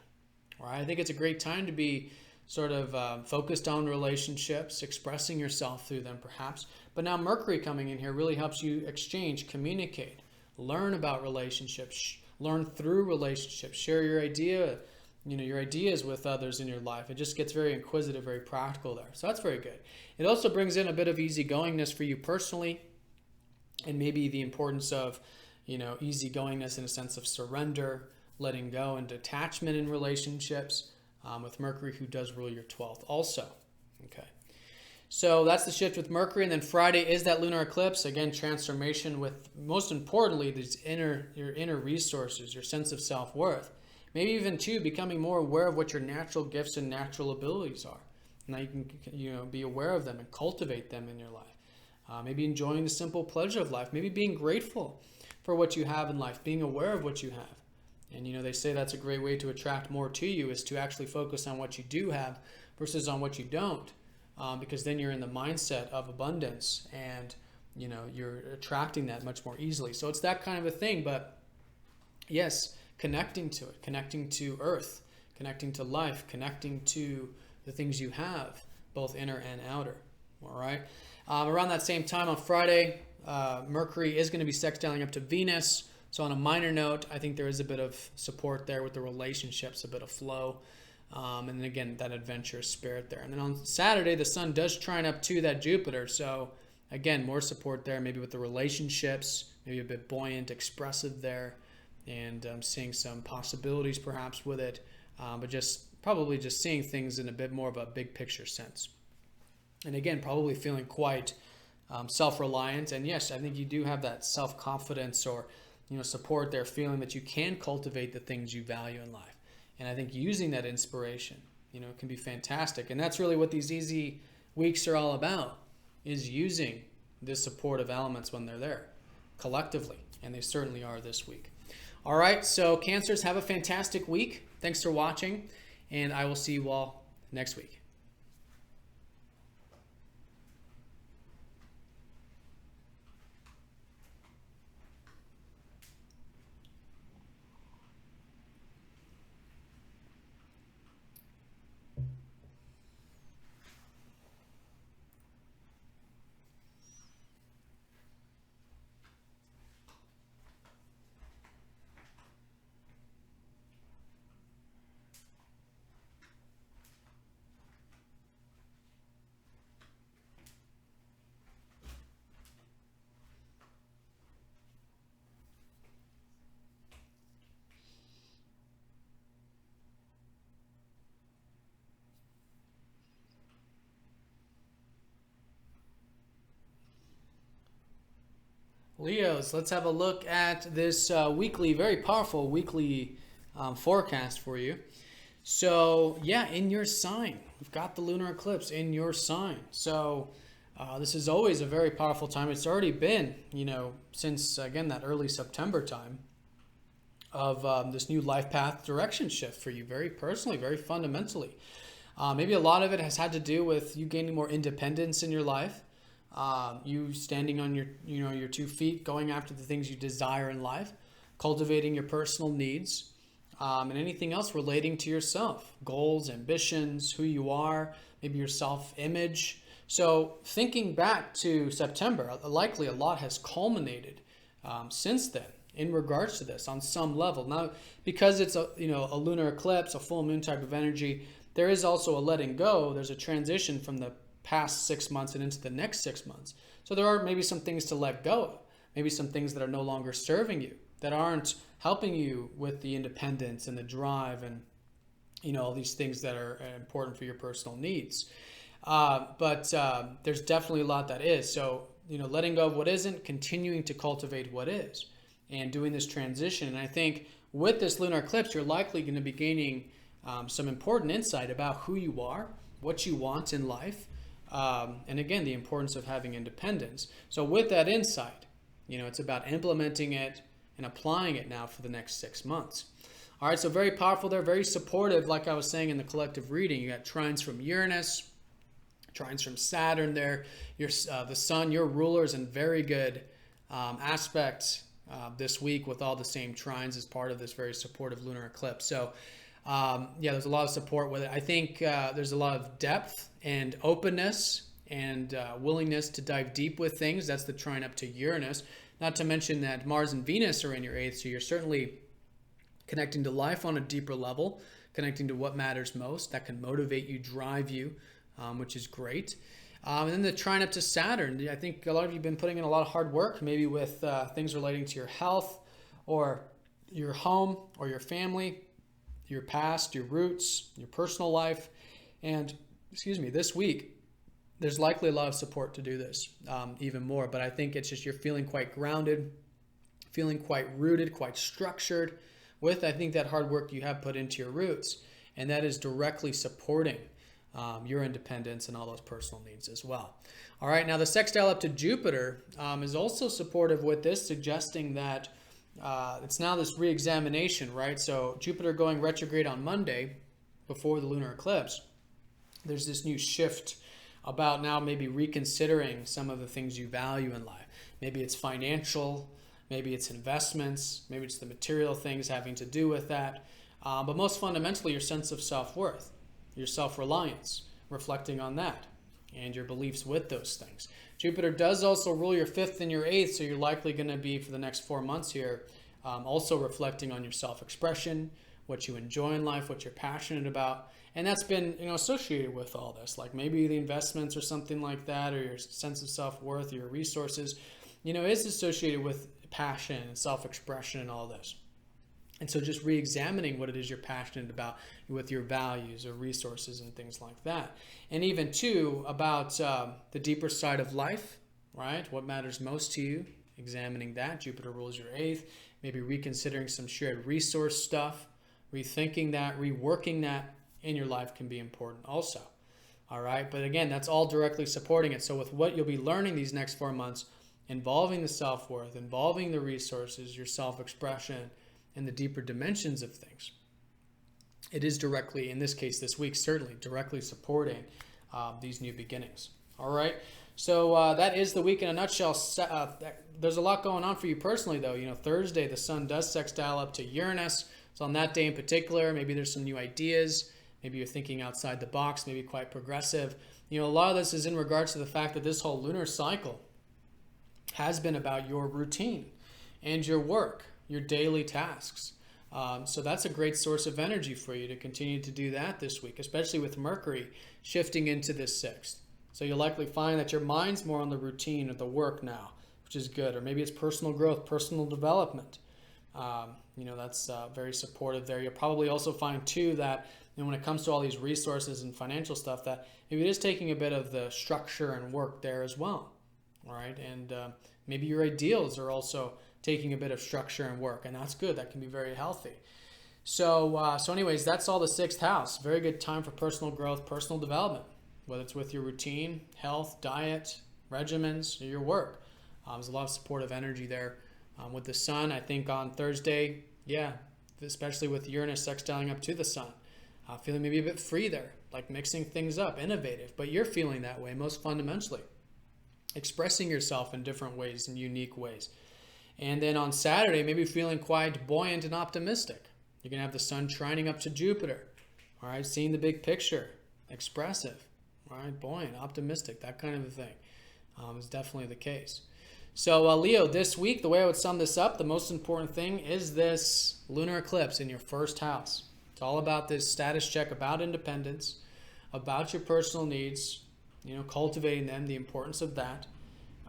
All right, I think it's a great time to be sort of focused on relationships, expressing yourself through them perhaps. But now Mercury coming in here really helps you exchange, communicate, learn about relationships, learn through relationships, share your ideas with others in your life. It just gets very inquisitive, very practical there. So that's very good. It also brings in a bit of easygoingness for you personally, and maybe the importance of, easygoingness in a sense of surrender, letting go, and detachment in relationships with Mercury, who does rule your 12th also. Okay. So that's the shift with Mercury. And then Friday is that lunar eclipse. Again, transformation with, most importantly, your inner resources, your sense of self-worth. Maybe even, too, becoming more aware of what your natural gifts and natural abilities are. Now you can be aware of them and cultivate them in your life. Maybe enjoying the simple pleasure of life. Maybe being grateful for what you have in life, being aware of what you have. And they say that's a great way to attract more to you, is to actually focus on what you do have versus on what you don't, because then you're in the mindset of abundance, and you're attracting that much more easily. So it's that kind of a thing. But yes, connecting to it, connecting to earth, connecting to life, connecting to the things you have, both inner and outer. All right. Around that same time on Friday, Mercury is going to be sextiling up to Venus. So on a minor note, I think there is a bit of support there with the relationships, a bit of flow. And then again, that adventurous spirit there. And then on Saturday, the sun does trine up to that Jupiter. So again, more support there, maybe with the relationships, maybe a bit buoyant, expressive there. And seeing some possibilities perhaps with it. But probably just seeing things in a bit more of a big picture sense. And again, probably feeling quite self-reliant. And yes, I think you do have that self-confidence or support there, feeling that you can cultivate the things you value in life. And I think using that inspiration, can be fantastic. And that's really what these easy weeks are all about, is using the supportive elements when they're there collectively. And they certainly are this week. All right, so Cancers, have a fantastic week. Thanks for watching, and I will see you all next week. Leos, let's have a look at this very powerful weekly forecast for you. So, yeah, in your sign, we've got the lunar eclipse in your sign. So, this is always a very powerful time. It's already been, since, again, that early September time of this new life path direction shift for you, very personally, very fundamentally. Maybe a lot of it has had to do with you gaining more independence in your life. You standing on your 2 feet, going after the things you desire in life, cultivating your personal needs, and anything else relating to yourself, goals, ambitions, who you are, maybe your self-image. So thinking back to September, likely a lot has culminated since then in regards to this on some level. Now, because it's a lunar eclipse, a full moon type of energy, there is also a letting go. There's a transition from the past 6 months and into the next 6 months. So there are maybe some things to let go of, maybe some things that are no longer serving you, that aren't helping you with the independence and the drive and all these things that are important for your personal needs. But there's definitely a lot that is. So letting go of what isn't, continuing to cultivate what is, and doing this transition. And I think with this lunar eclipse, you're likely going to be gaining some important insight about who you are, what you want in life, and again, the importance of having independence. So with that insight, it's about implementing it and applying it now for the next 6 months. All right, so very powerful there, very supportive. Like I was saying in the collective reading, you got trines from Uranus, trines from Saturn there. The sun, your ruler, is in very good aspect this week with all the same trines as part of this very supportive lunar eclipse. So there's a lot of support with it. I think there's a lot of depth and openness and willingness to dive deep with things. That's the trine up to Uranus. Not to mention that Mars and Venus are in your 8th, so you're certainly connecting to life on a deeper level, connecting to what matters most. That can motivate you, drive you, which is great. And then the trine up to Saturn. I think a lot of you have been putting in a lot of hard work, maybe with things relating to your health or your home or your family, your past, your roots, your personal life. And, this week, there's likely a lot of support to do this even more. But I think it's just you're feeling quite grounded, feeling quite rooted, quite structured with, I think, that hard work you have put into your roots. And that is directly supporting your independence and all those personal needs as well. All right, now the sextile up to Jupiter is also supportive with this, suggesting that it's now this re-examination, right? So Jupiter going retrograde on Monday before the lunar eclipse, there's this new shift about now maybe reconsidering some of the things you value in life. Maybe it's financial, maybe it's investments, maybe it's the material things having to do with that. But most fundamentally, your sense of self-worth, your self-reliance, reflecting on that, and your beliefs with those things. Jupiter does also rule your 5th and your 8th, so you're likely going to be, for the next 4 months here, also reflecting on your self-expression, what you enjoy in life, what you're passionate about. And that's been, associated with all this, like maybe the investments or something like that, or your sense of self-worth, your resources, is associated with passion and self-expression and all this. And so just re-examining what it is you're passionate about with your values or resources and things like that. And even too, about the deeper side of life, right? What matters most to you, examining that. Jupiter rules your 8th, maybe reconsidering some shared resource stuff, rethinking that, reworking that in your life can be important also. All right, but again, that's all directly supporting it. So with what you'll be learning these next 4 months, involving the self-worth, involving the resources, your self-expression, and the deeper dimensions of things, it is directly, in this case this week, certainly directly supporting these new beginnings. All right, so that is the week in a nutshell. There's a lot going on for you personally, though. Thursday the sun does sextile up to Uranus. So on that day in particular, maybe there's some new ideas. Maybe you're thinking outside the box, maybe quite progressive. A lot of this is in regards to the fact that this whole lunar cycle has been about your routine and your work, your daily tasks. So that's a great source of energy for you to continue to do that this week, especially with Mercury shifting into this 6th. So you'll likely find that your mind's more on the routine of the work now, which is good. Or maybe it's personal growth, personal development. That's very supportive there. You'll probably also find too that when it comes to all these resources and financial stuff, that maybe it is taking a bit of the structure and work there as well. All right, and maybe your ideals are also taking a bit of structure and work, and that's good. That can be very healthy. So anyways, that's all the 6th house. Very good time for personal growth, personal development, whether it's with your routine, health, diet, regimens, or your work. There's a lot of supportive energy there. With the sun, I think on Thursday, especially with Uranus sextiling up to the sun, feeling maybe a bit free there, like mixing things up, innovative, but you're feeling that way most fundamentally, expressing yourself in different ways, in unique ways. And then on Saturday, maybe feeling quite buoyant and optimistic. You're going to have the sun trining up to Jupiter, all right, seeing the big picture, expressive, all right, buoyant, optimistic, that kind of a thing is definitely the case. So Leo, this week, the way I would sum this up, the most important thing is this lunar eclipse in your 1st house. It's all about this status check, about independence, about your personal needs, cultivating them, the importance of that,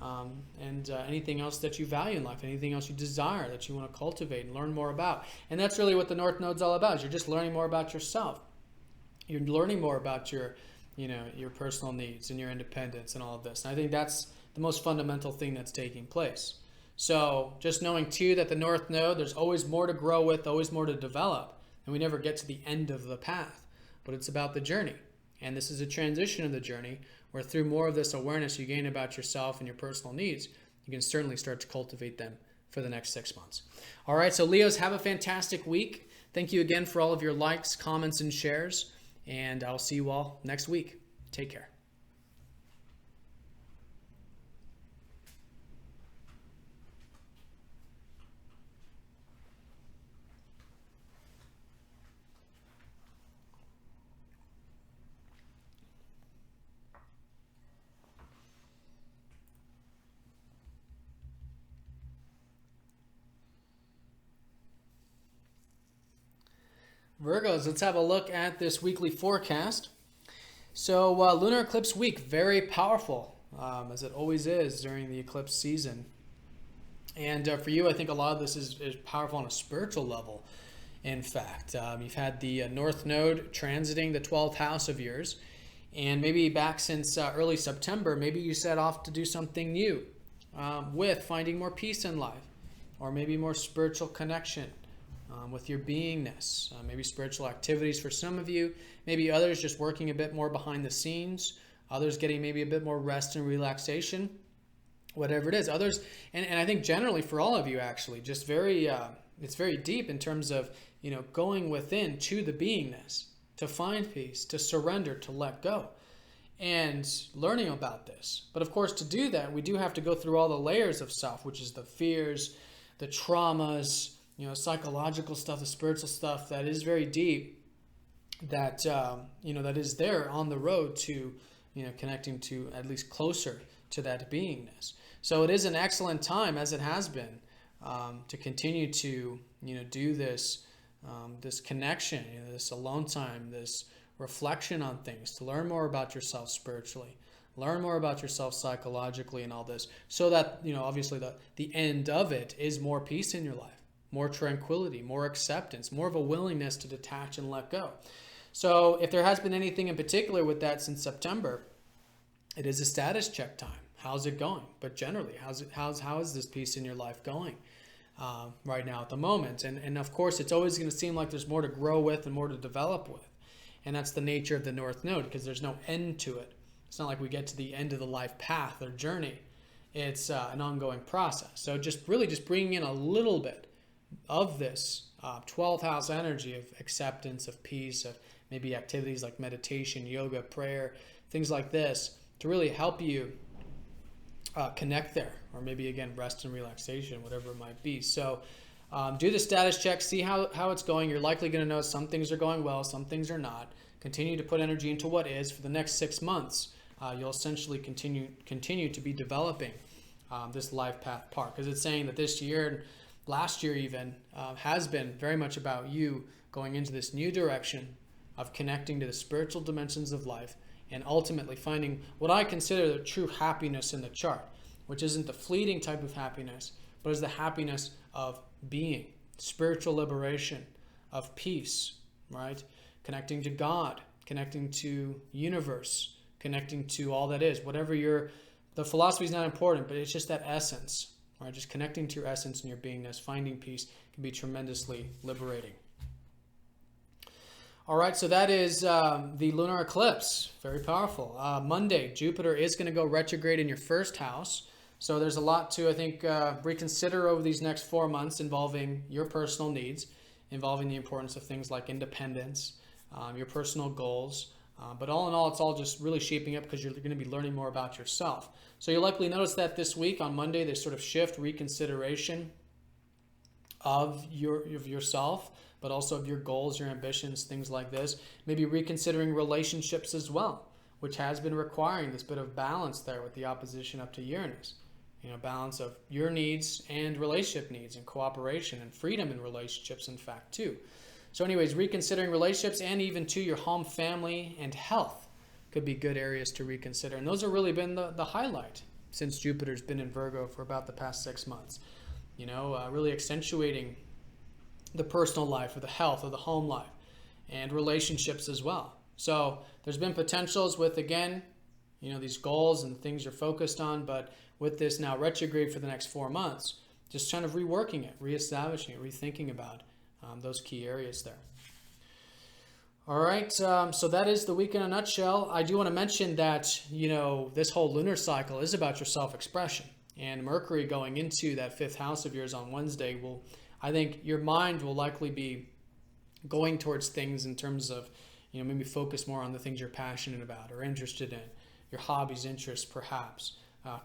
and anything else that you value in life, anything else you desire that you want to cultivate and learn more about. And that's really what the North Node's all about. You're just learning more about yourself. You're learning more about your personal needs and your independence and all of this. And I think that's the most fundamental thing that's taking place. So just knowing too that the North Node, there's always more to grow with, always more to develop, and we never get to the end of the path, but it's about the journey. And this is a transition of the journey where through more of this awareness you gain about yourself and your personal needs, you can certainly start to cultivate them for the next 6 months. All right, so Leos, have a fantastic week. Thank you again for all of your likes, comments, and shares, and I'll see you all next week. Take care. Virgos, let's have a look at this weekly forecast. So lunar eclipse week, very powerful, as it always is during the eclipse season. And for you, I think a lot of this is powerful on a spiritual level. In fact, you've had the North Node transiting the 12th house of yours. And maybe back since early September, maybe you set off to do something new with finding more peace in life, or maybe more spiritual connection with your beingness. Maybe spiritual activities for some of you, maybe others just working a bit more behind the scenes, others getting maybe a bit more rest and relaxation, whatever it is. Others, and I think generally for all of you actually, just very, it's very deep in terms of, going within to the beingness, to find peace, to surrender, to let go, and learning about this. But of course, to do that, we do have to go through all the layers of self, which is the fears, the traumas, psychological stuff, the spiritual stuff that is very deep, that, that is there on the road to, connecting to at least closer to that beingness. So it is an excellent time, as it has been, to continue to, do this, this connection, this alone time, this reflection on things, to learn more about yourself spiritually, learn more about yourself psychologically and all this, so that, obviously the end of it is more peace in your life, more tranquility, more acceptance, more of a willingness to detach and let go. So if there has been anything in particular with that since September, it is a status check time. How's it going? But generally, how is this peace in your life going right now at the moment? And of course, it's always going to seem like there's more to grow with and more to develop with. And that's the nature of the North Node, because there's no end to it. It's not like we get to the end of the life path or journey. It's an ongoing process. So just bringing in a little bit of this 12th house energy of acceptance, of peace, of maybe activities like meditation, yoga, prayer, things like this, to really help you connect there, or maybe again rest and relaxation, whatever it might be. So do the status check, see how it's going. You're likely going to know some things are going well, some things are not. Continue to put energy into what is. For the next 6 months, you'll essentially continue to be developing this life path part, because it's saying that this year and last year even has been very much about you going into this new direction of connecting to the spiritual dimensions of life, and ultimately finding what I consider the true happiness in the chart, which isn't the fleeting type of happiness, but is the happiness of being, spiritual liberation, of peace, right? Connecting to God, connecting to universe, connecting to all that is. Whatever the philosophy is not important, but it's just that essence, right? Just connecting to your essence and your beingness, finding peace can be tremendously liberating. All right, so that is the lunar eclipse. Very powerful. Monday, Jupiter is going to go retrograde in your first house. So there's a lot to, I think, reconsider over these next 4 months involving your personal needs, involving the importance of things like independence, your personal goals. But all in all, it's all just really shaping up because you're going to be learning more about yourself. So you'll likely notice that this week on Monday, there's sort of shift, reconsideration of yourself, but also of your goals, your ambitions, things like this. Maybe reconsidering relationships as well, which has been requiring this bit of balance there with the opposition up to Uranus. Balance of your needs and relationship needs, and cooperation and freedom in relationships, in fact, too. So anyways, reconsidering relationships, and even to your home, family, and health could be good areas to reconsider. And those have really been the highlight since Jupiter's been in Virgo for about the past 6 months. Really accentuating the personal life, or the health, or the home life, and relationships as well. So there's been potentials with, again, these goals and things you're focused on, but with this now retrograde for the next 4 months, just kind of reworking it, reestablishing it, rethinking about those key areas there. All right, so that is the week in a nutshell. I do want to mention that, this whole lunar cycle is about your self-expression, and Mercury going into that 5th house of yours on Wednesday I think your mind will likely be going towards things in terms of, maybe focus more on the things you're passionate about or interested in, your hobbies, interests, perhaps,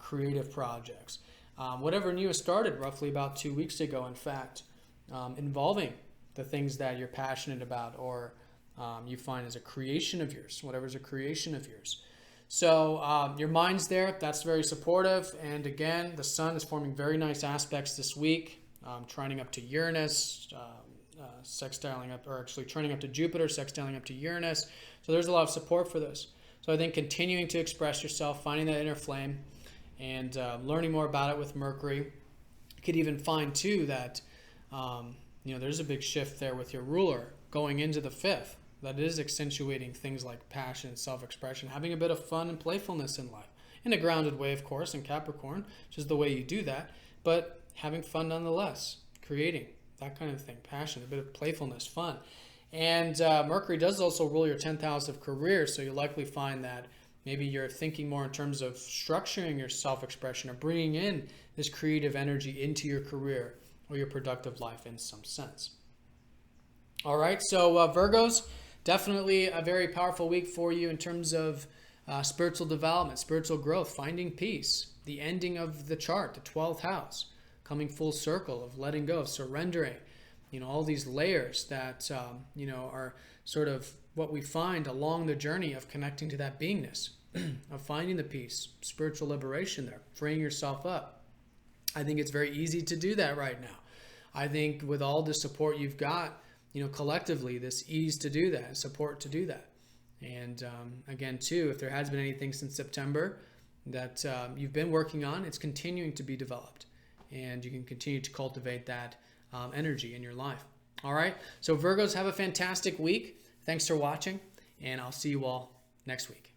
creative projects. Whatever new has started roughly about 2 weeks ago, in fact, involving the things that you're passionate about, or you find as a creation of yours, whatever's a creation of yours. So your mind's there, that's very supportive. And again, the sun is forming very nice aspects this week, trining up to Uranus, sextiling up, or actually trining up to Jupiter, sextiling up to Uranus. So there's a lot of support for this. So I think continuing to express yourself, finding that inner flame, and learning more about it with Mercury. You could even find too that there's a big shift there with your ruler going into the 5th. that is accentuating things like passion and self-expression, having a bit of fun and playfulness in life. In a grounded way, of course, in Capricorn, which is the way you do that, but having fun nonetheless, creating, that kind of thing, passion, a bit of playfulness, fun. And Mercury does also rule your 10th house of career, so you'll likely find that maybe you're thinking more in terms of structuring your self-expression or bringing in this creative energy into your career or your productive life in some sense. All right, so Virgos, definitely a very powerful week for you in terms of spiritual development, spiritual growth, finding peace, the ending of the chart, the 12th house, coming full circle of letting go, of surrendering, all these layers that, are sort of what we find along the journey of connecting to that beingness, of finding the peace, spiritual liberation there, freeing yourself up. I think it's very easy to do that right now. I think with all the support you've got, collectively, this ease to do that, support to do that. And again, too, if there has been anything since September that you've been working on, it's continuing to be developed. And you can continue to cultivate that energy in your life. All right. So Virgos, have a fantastic week. Thanks for watching, and I'll see you all next week.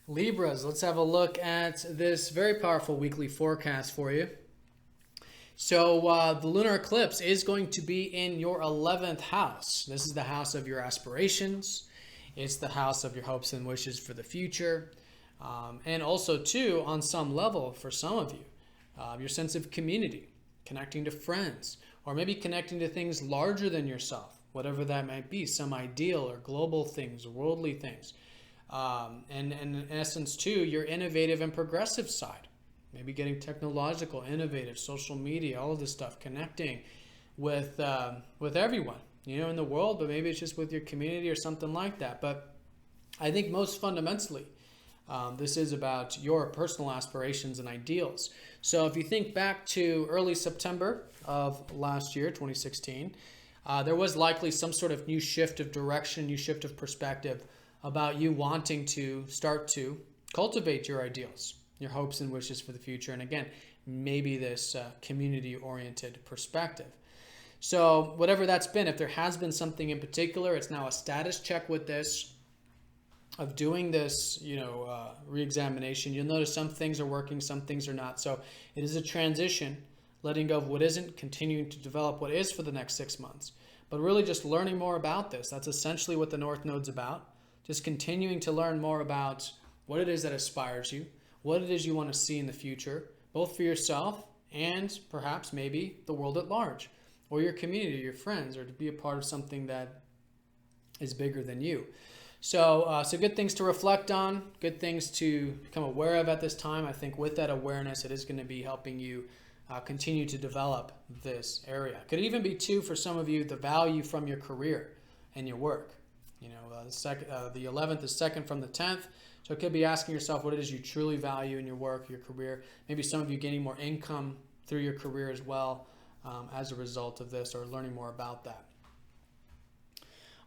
Libras, let's have a look at this very powerful weekly forecast for you. So the lunar eclipse is going to be in your 11th house. This is the house of your aspirations. It's the house of your hopes and wishes for the future. And also, too, on some level, for some of you, your sense of community, connecting to friends, or maybe connecting to things larger than yourself, whatever that might be, some ideal or global things, worldly things. And in essence, too, your innovative and progressive side. Maybe getting technological, innovative, social media, all of this stuff, connecting with everyone, in the world, but maybe it's just with your community or something like that. But I think most fundamentally, this is about your personal aspirations and ideals. So if you think back to early September of last year, 2016, there was likely some sort of new shift of direction, new shift of perspective about you wanting to start to cultivate your ideals, your hopes and wishes for the future. And again, maybe this community-oriented perspective. So whatever that's been, if there has been something in particular, it's now a status check with this, of doing this, re-examination. You'll notice some things are working, some things are not. So it is a transition, letting go of what isn't, continuing to develop what is for the next 6 months. But really just learning more about this. That's essentially what the North Node's about. Just continuing to learn more about what it is that inspires you, what it is you want to see in the future, both for yourself and perhaps maybe the world at large, or your community, your friends, or to be a part of something that is bigger than you. So good things to reflect on, good things to become aware of at this time. I think with that awareness, it is going to be helping you continue to develop this area. Could even be, too, for some of you, the value from your career and your work. The 11th is second from the 10th. So it could be asking yourself what it is you truly value in your work, your career. Maybe some of you gaining more income through your career as well as a result of this, or learning more about that.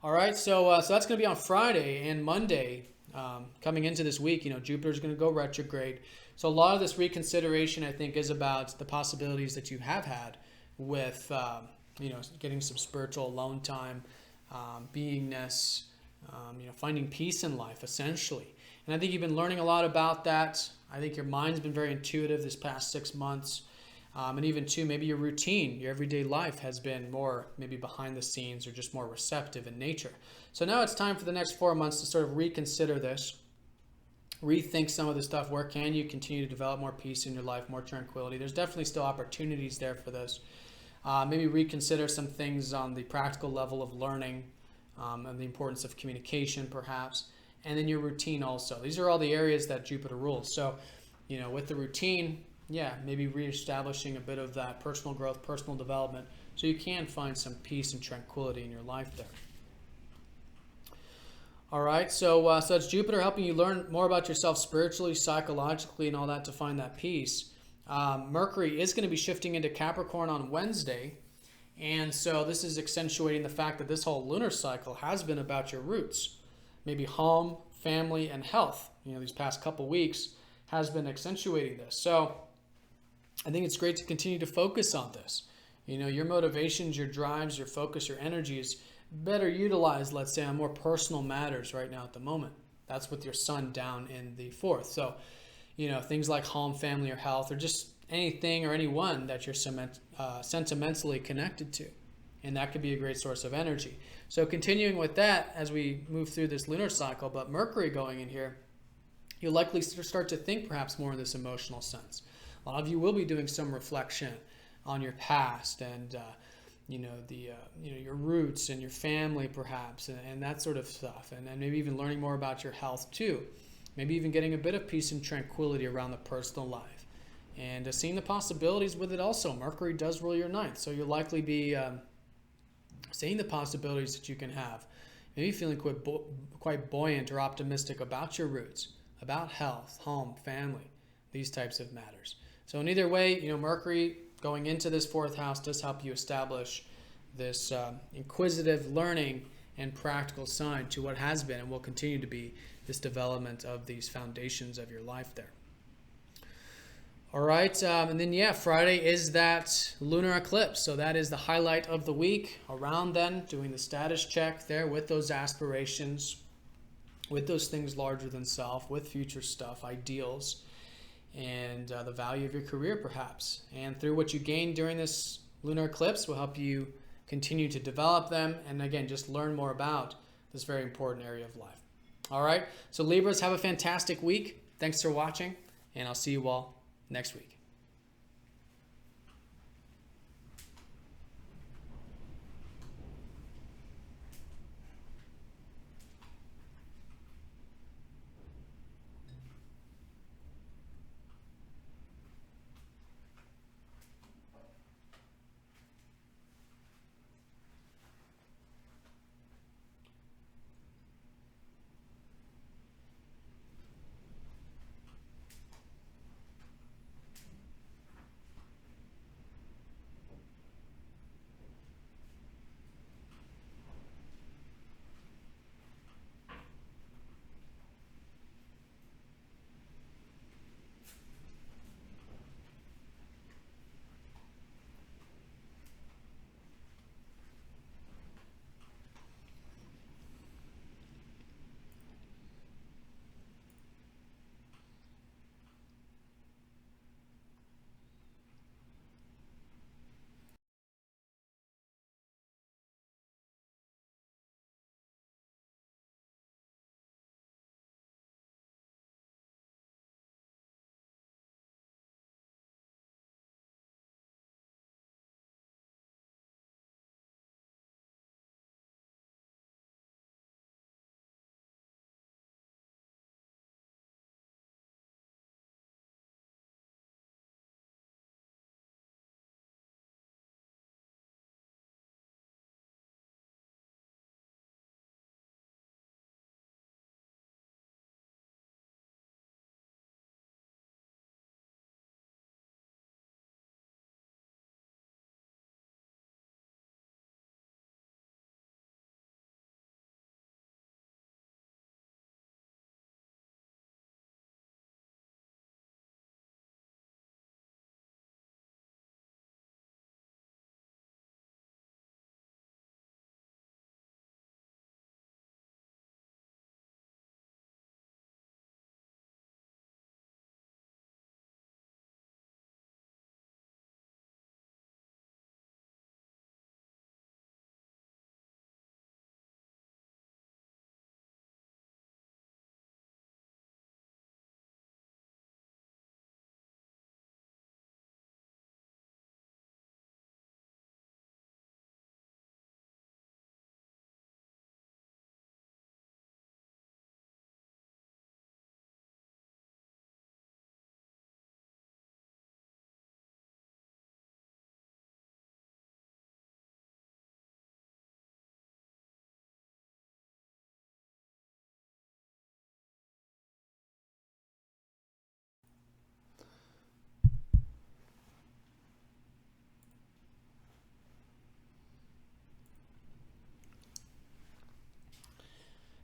All right, so that's going to be on Friday and Monday. Coming into this week, Jupiter's going to go retrograde. So a lot of this reconsideration, I think, is about the possibilities that you have had with, getting some spiritual alone time, beingness, finding peace in life, essentially. And I think you've been learning a lot about that. I think your mind's been very intuitive this past 6 months. And even, too, maybe your routine, your everyday life has been more maybe behind the scenes or just more receptive in nature. So now it's time for the next 4 months to sort of reconsider this, rethink some of the stuff. Where can you continue to develop more peace in your life, more tranquility? There's definitely still opportunities there for this. Maybe reconsider some things on the practical level of learning, and the importance of communication, perhaps, and then your routine also. These are all the areas that Jupiter rules. So, with the routine, yeah, maybe reestablishing a bit of that personal growth, personal development, so you can find some peace and tranquility in your life there. All right, so it's Jupiter helping you learn more about yourself spiritually, psychologically, and all that to find that peace. Mercury is going to be shifting into Capricorn on Wednesday, and so this is accentuating the fact that this whole lunar cycle has been about your roots, maybe home, family, and health. These past couple weeks has been accentuating this. So I think it's great to continue to focus on this. Your motivations, your drives, your focus, your energy is better utilized, let's say, on more personal matters right now at the moment. That's with your sun down in the 4th. So, things like home, family, or health, or just anything or anyone that you're sentimentally connected to. And that could be a great source of energy. So continuing with that as we move through this lunar cycle, but Mercury going in here, you'll likely start to think perhaps more in this emotional sense. A lot of you will be doing some reflection on your past and your roots and your family perhaps, and that sort of stuff, and maybe even learning more about your health too, maybe even getting a bit of peace and tranquility around the personal life, and seeing the possibilities with it also. Mercury does rule your 9th, so you'll likely be seeing the possibilities that you can have, maybe feeling quite buoyant or optimistic about your roots, about health, home, family, these types of matters. So in either way, Mercury going into this 4th house does help you establish this inquisitive learning and practical side to what has been and will continue to be this development of these foundations of your life there. All right, and then Friday is that lunar eclipse. So that is the highlight of the week. Around then, doing the status check there with those aspirations, with those things larger than self, with future stuff, ideals, and the value of your career perhaps. And through what you gain during this lunar eclipse will help you continue to develop them and again just learn more about this very important area of life. All right, so Libras, have a fantastic week. Thanks for watching, and I'll see you all next week.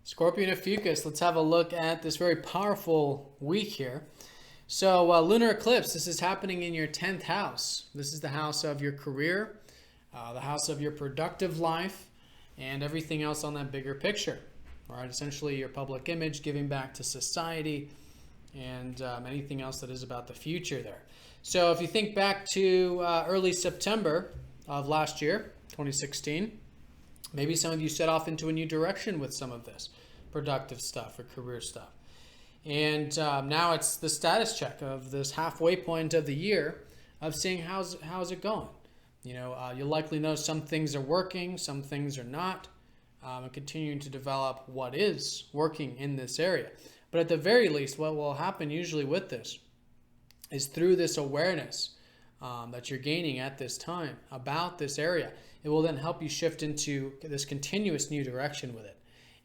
Scorpio and Ophiuchus, let's have a look at this very powerful week here. So lunar eclipse, this is happening in your 10th house. This is the house of your career, the house of your productive life, and everything else on that bigger picture. All right, essentially your public image, giving back to society, and anything else that is about the future there. So if you think back to early September of last year, 2016, maybe some of you set off into a new direction with some of this productive stuff or career stuff. And now it's the status check of this halfway point of the year of seeing how's it going. You know, you'll likely know some things are working, some things are not, and continuing to develop what is working in this area. But at the very least, what will happen usually with this is through this awareness that you're gaining at this time about this area, it will then help you shift into this continuous new direction with it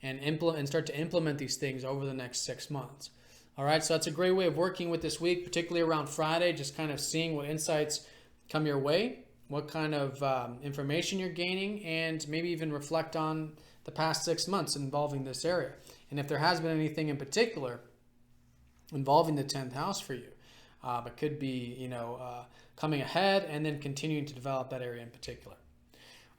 and start to implement these things over the next 6 months. All right, so that's a great way of working with this week, particularly around Friday, just kind of seeing what insights come your way, what kind of information you're gaining, and maybe even reflect on the past 6 months involving this area. And if there has been anything in particular involving the 10th house for you, it could be, coming ahead and then continuing to develop that area in particular.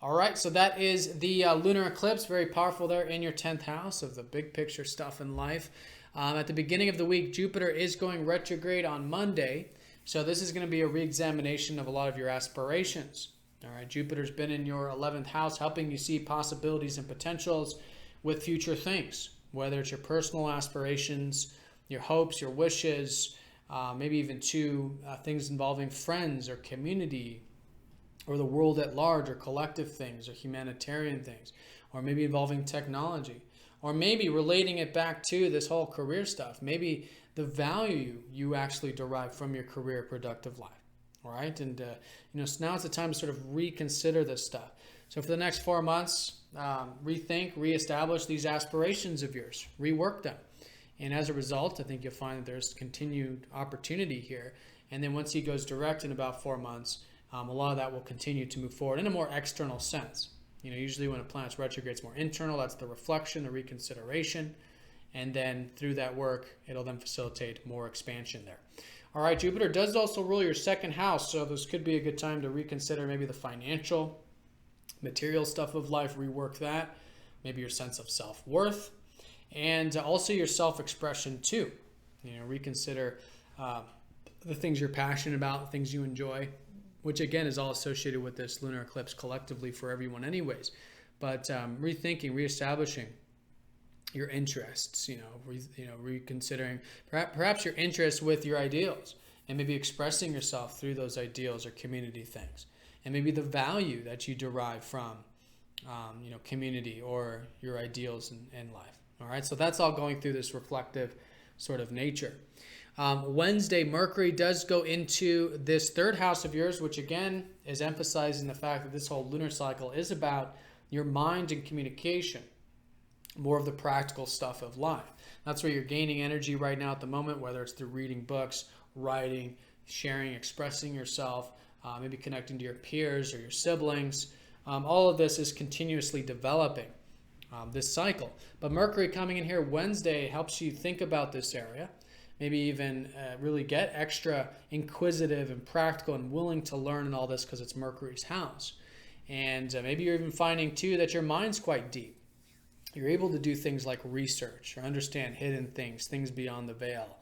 All right, so that is the lunar eclipse, very powerful there in your 10th house of the big picture stuff in life. At the beginning of the week, Jupiter is going retrograde on Monday, so this is going to be a re-examination of a lot of your aspirations. All right, Jupiter's been in your 11th house, helping you see possibilities and potentials with future things, whether it's your personal aspirations, your hopes, your wishes, maybe even things involving friends or community, or the world at large, or collective things, or humanitarian things, or maybe involving technology, or maybe relating it back to this whole career stuff, maybe the value you actually derive from your career productive life. All right, and so now it's the time to sort of reconsider this stuff. So for the next 4 months, rethink, reestablish these aspirations of yours, rework them. And as a result, I think you'll find that there's continued opportunity here. And then once he goes direct in about 4 months, a lot of that will continue to move forward in a more external sense. Usually when a planet's retrograde, it's more internal. That's the reflection, the reconsideration. And then through that work, it'll then facilitate more expansion there. All right, Jupiter does also rule your 2nd house. So this could be a good time to reconsider maybe the financial, material stuff of life, rework that. Maybe your sense of self-worth. And also your self-expression too. Reconsider the things you're passionate about, things you enjoy, which again is all associated with this lunar eclipse collectively for everyone anyways. But rethinking, reestablishing your interests, reconsidering perhaps your interests with your ideals, and maybe expressing yourself through those ideals or community things, and maybe the value that you derive from community or your ideals in life. All right, so that's all going through this reflective sort of nature. Wednesday, Mercury does go into this 3rd house of yours, which again is emphasizing the fact that this whole lunar cycle is about your mind and communication, more of the practical stuff of life. That's where you're gaining energy right now at the moment, whether it's through reading books, writing, sharing, expressing yourself, maybe connecting to your peers or your siblings. All of this is continuously developing this cycle. But Mercury coming in here Wednesday helps you think about this area, maybe even really get extra inquisitive and practical and willing to learn and all this because it's Mercury's house. And maybe you're even finding too that your mind's quite deep. You're able to do things like research or understand hidden things, things beyond the veil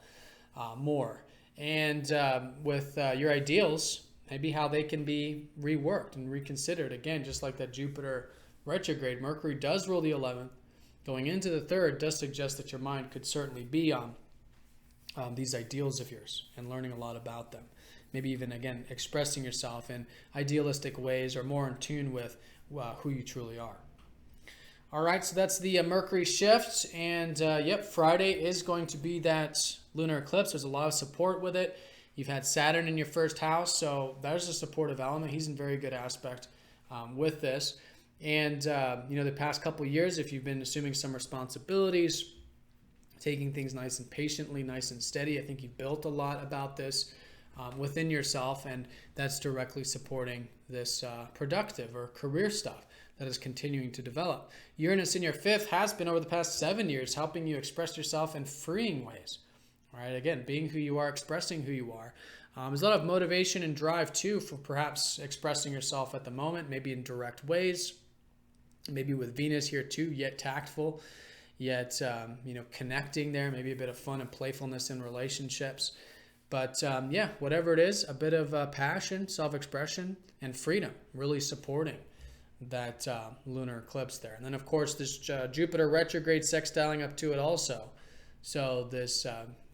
more. And with your ideals, maybe how they can be reworked and reconsidered. Again, just like that Jupiter retrograde, Mercury does rule the 11th. Going into the 3rd does suggest that your mind could certainly be on these ideals of yours and learning a lot about them. Maybe even, again, expressing yourself in idealistic ways or more in tune with who you truly are. All right, so that's the Mercury shift. And Friday is going to be that lunar eclipse. There's a lot of support with it. You've had Saturn in your 1st house, so there's a supportive element. He's in very good aspect with this. And, the past couple of years, if you've been assuming some responsibilities, taking things nice and patiently, nice and steady, I think you built a lot about this within yourself, and that's directly supporting this productive or career stuff. that is continuing to develop. Uranus in your 5th has been over the past 7 years helping you express yourself in freeing ways. All right, again, being who you are, expressing who you are. There's a lot of motivation and drive too for perhaps expressing yourself at the moment, maybe in direct ways, maybe with Venus here too, yet tactful, yet connecting there, maybe a bit of fun and playfulness in relationships. But yeah, whatever it is, a bit of passion, self-expression, and freedom, really supporting that lunar eclipse there. And then, of course, this Jupiter retrograde sextiling up to it also. So this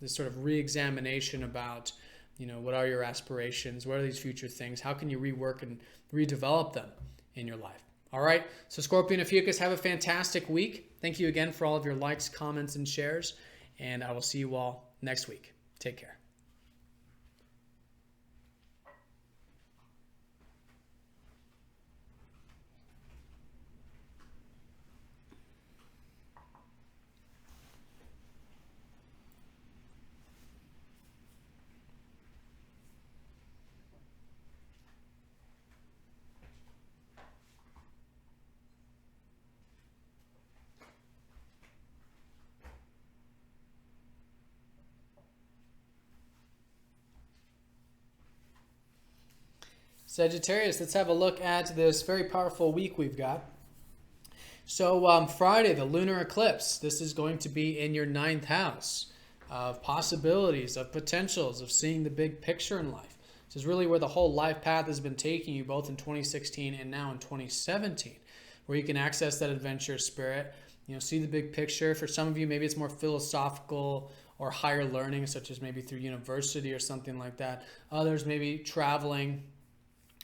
sort of re-examination about, what are your aspirations? What are these future things? How can you rework and redevelop them in your life? All right. So Scorpio and Ophiuchus, have a fantastic week. Thank you again for all of your likes, comments, and shares. And I will see you all next week. Take care. Sagittarius, let's have a look at this very powerful week we've got. So Friday, the lunar eclipse, this is going to be in your 9th house of possibilities, of potentials, of seeing the big picture in life. This is really where the whole life path has been taking you, both in 2016 and now in 2017, where you can access that adventurous spirit, see the big picture. For some of you, maybe it's more philosophical or higher learning, such as maybe through university or something like that. Others maybe traveling.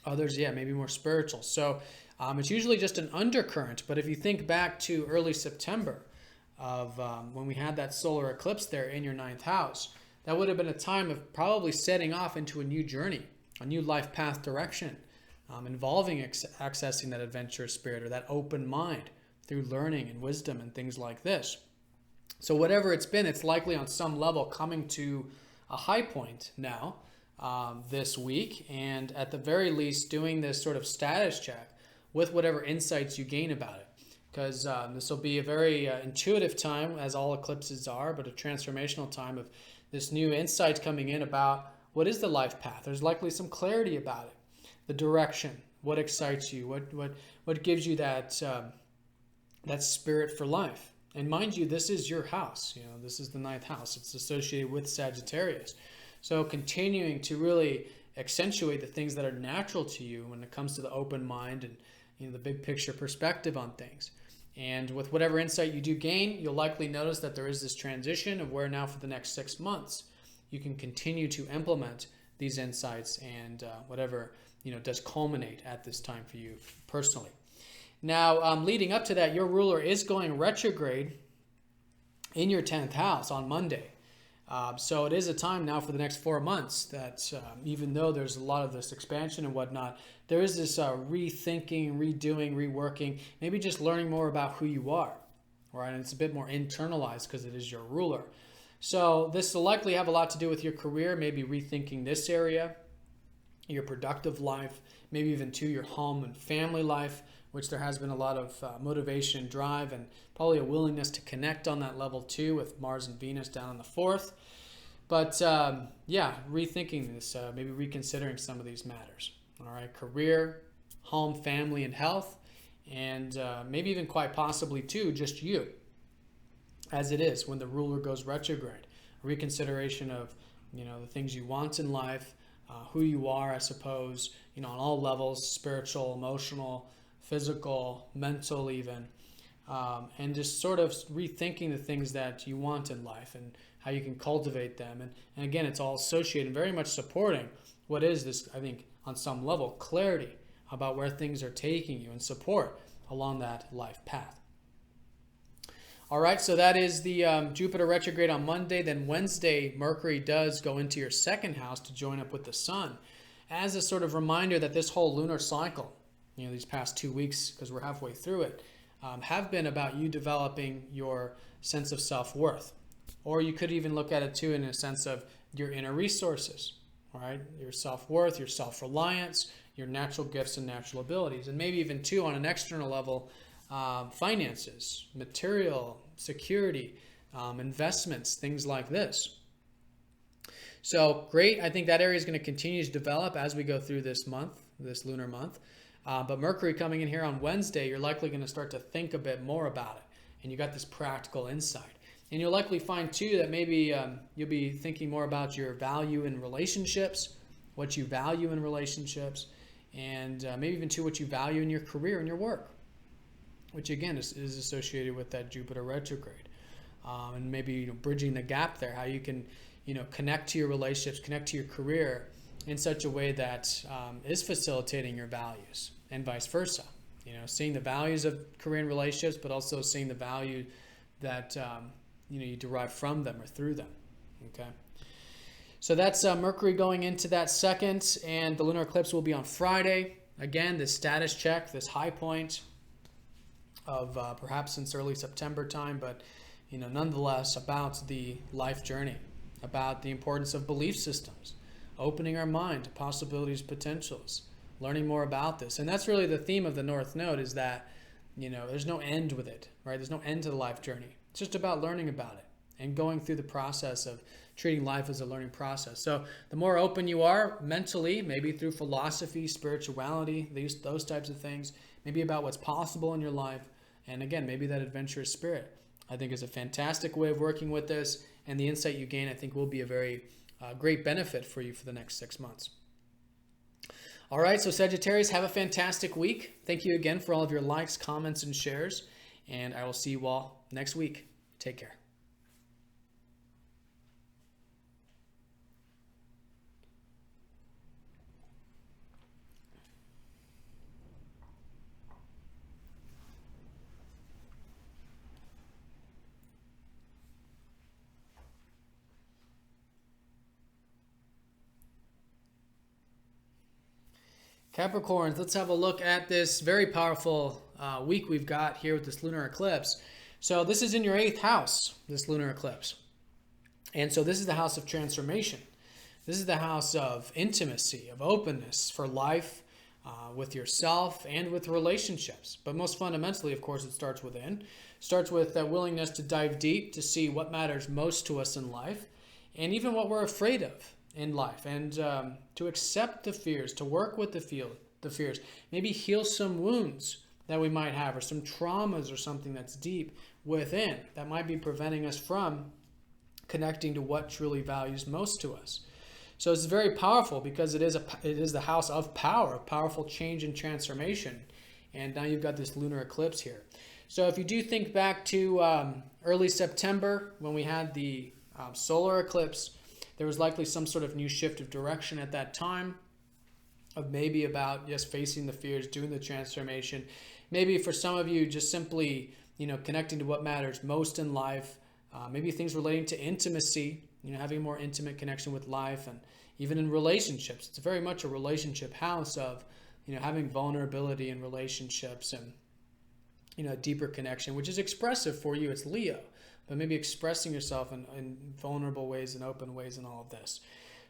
Others, yeah, maybe more spiritual. So it's usually just an undercurrent. But if you think back to early September of when we had that solar eclipse there in your 9th house, that would have been a time of probably setting off into a new journey, a new life path direction, involving accessing that adventurous spirit or that open mind through learning and wisdom and things like this. So whatever it's been, it's likely on some level coming to a high point now. This week, and at the very least doing this sort of status check with whatever insights you gain about it, because this will be a very intuitive time, as all eclipses are, but a transformational time of this new insight coming in about what is the life path. There's likely some clarity about it, the direction, what excites you, what gives you that that spirit for life. And mind you, this is your house. This is the 9th house. It's associated with Sagittarius. So continuing to really accentuate the things that are natural to you when it comes to the open mind and the big picture perspective on things. And with whatever insight you do gain, you'll likely notice that there is this transition of where now for the next 6 months you can continue to implement these insights and whatever does culminate at this time for you personally. Now, leading up to that, your ruler is going retrograde in your 10th house on Monday. So it is a time now for the next 4 months that even though there's a lot of this expansion and whatnot, there is this rethinking, redoing, reworking, maybe just learning more about who you are, right? And it's a bit more internalized because it is your ruler. So this will likely have a lot to do with your career, maybe rethinking this area, your productive life, maybe even to your home and family life, which there has been a lot of motivation and drive and probably a willingness to connect on that level too, with Mars and Venus down in the 4th. But yeah, rethinking this, maybe reconsidering some of these matters. All right, career, home, family, and health, and maybe even quite possibly too, just you, as it is when the ruler goes retrograde. A reconsideration of the things you want in life, who you are, I suppose, on all levels, spiritual, emotional, physical, mental even, and just sort of rethinking the things that you want in life and how you can cultivate them. And again, it's all associated and very much supporting what is this, I think, on some level, clarity about where things are taking you and support along that life path. All right, so that is the Jupiter retrograde on Monday. Then Wednesday, Mercury does go into your 2nd house to join up with the Sun as a sort of reminder that this whole lunar cycle, these past 2 weeks, because we're halfway through it, have been about you developing your sense of self-worth. Or you could even look at it too in a sense of your inner resources, right? Your self-worth, your self-reliance, your natural gifts and natural abilities. And maybe even too, on an external level, finances, material, security, investments, things like this. So great. I think that area is going to continue to develop as we go through this month, this lunar month. But Mercury coming in here on Wednesday, you're likely going to start to think a bit more about it. And you got this practical insight. And you'll likely find too that maybe you'll be thinking more about your value in relationships, what you value in relationships, and maybe even too what you value in your career and your work, which again is associated with that Jupiter retrograde. And maybe bridging the gap there, how you can connect to your relationships, connect to your career in such a way that is facilitating your values, and vice versa. Seeing the values of career and relationships, but also seeing the value that you derive from them or through them. Okay, so that's Mercury going into that second, and the lunar eclipse will be on Friday. Again, this status check, this high point of perhaps since early September time, but nonetheless about the life journey, about the importance of belief systems, opening our mind to possibilities, potentials, learning more about this. And that's really the theme of the North Node, is that there's no end with it, right? There's no end to the life journey. It's just about learning about it and going through the process of treating life as a learning process. So the more open you are mentally, maybe through philosophy, spirituality, those types of things, maybe about what's possible in your life, and again, maybe that adventurous spirit, I think is a fantastic way of working with this. And the insight you gain, I think, will be a very great benefit for you for the next 6 months. All right, so Sagittarius, have a fantastic week. Thank you again for all of your likes, comments, and shares. And I will see you all next week. Take care. Capricorns, let's have a look at this very powerful week we've got here with this lunar eclipse. So this is in your 8th house, this lunar eclipse. And so this is the house of transformation. This is the house of intimacy, of openness for life with yourself and with relationships. But most fundamentally, of course, it starts within. It starts with that willingness to dive deep to see what matters most to us in life, and even what we're afraid of in life, and to accept the fears, to work with the fears, maybe heal some wounds that we might have, or some traumas or something that's deep within that might be preventing us from connecting to what truly values most to us. So it's very powerful because it is the house of power, powerful change and transformation. And now you've got this lunar eclipse here. So if you do think back to early September when we had the solar eclipse, there was likely some sort of new shift of direction at that time, of maybe about just facing the fears, doing the transformation. Maybe for some of you, just simply, connecting to what matters most in life. Maybe things relating to intimacy, having more intimate connection with life, and even in relationships. It's very much a relationship house of, having vulnerability in relationships and, a deeper connection, which is expressive for you. It's Leo. But maybe expressing yourself in vulnerable ways and open ways in all of this.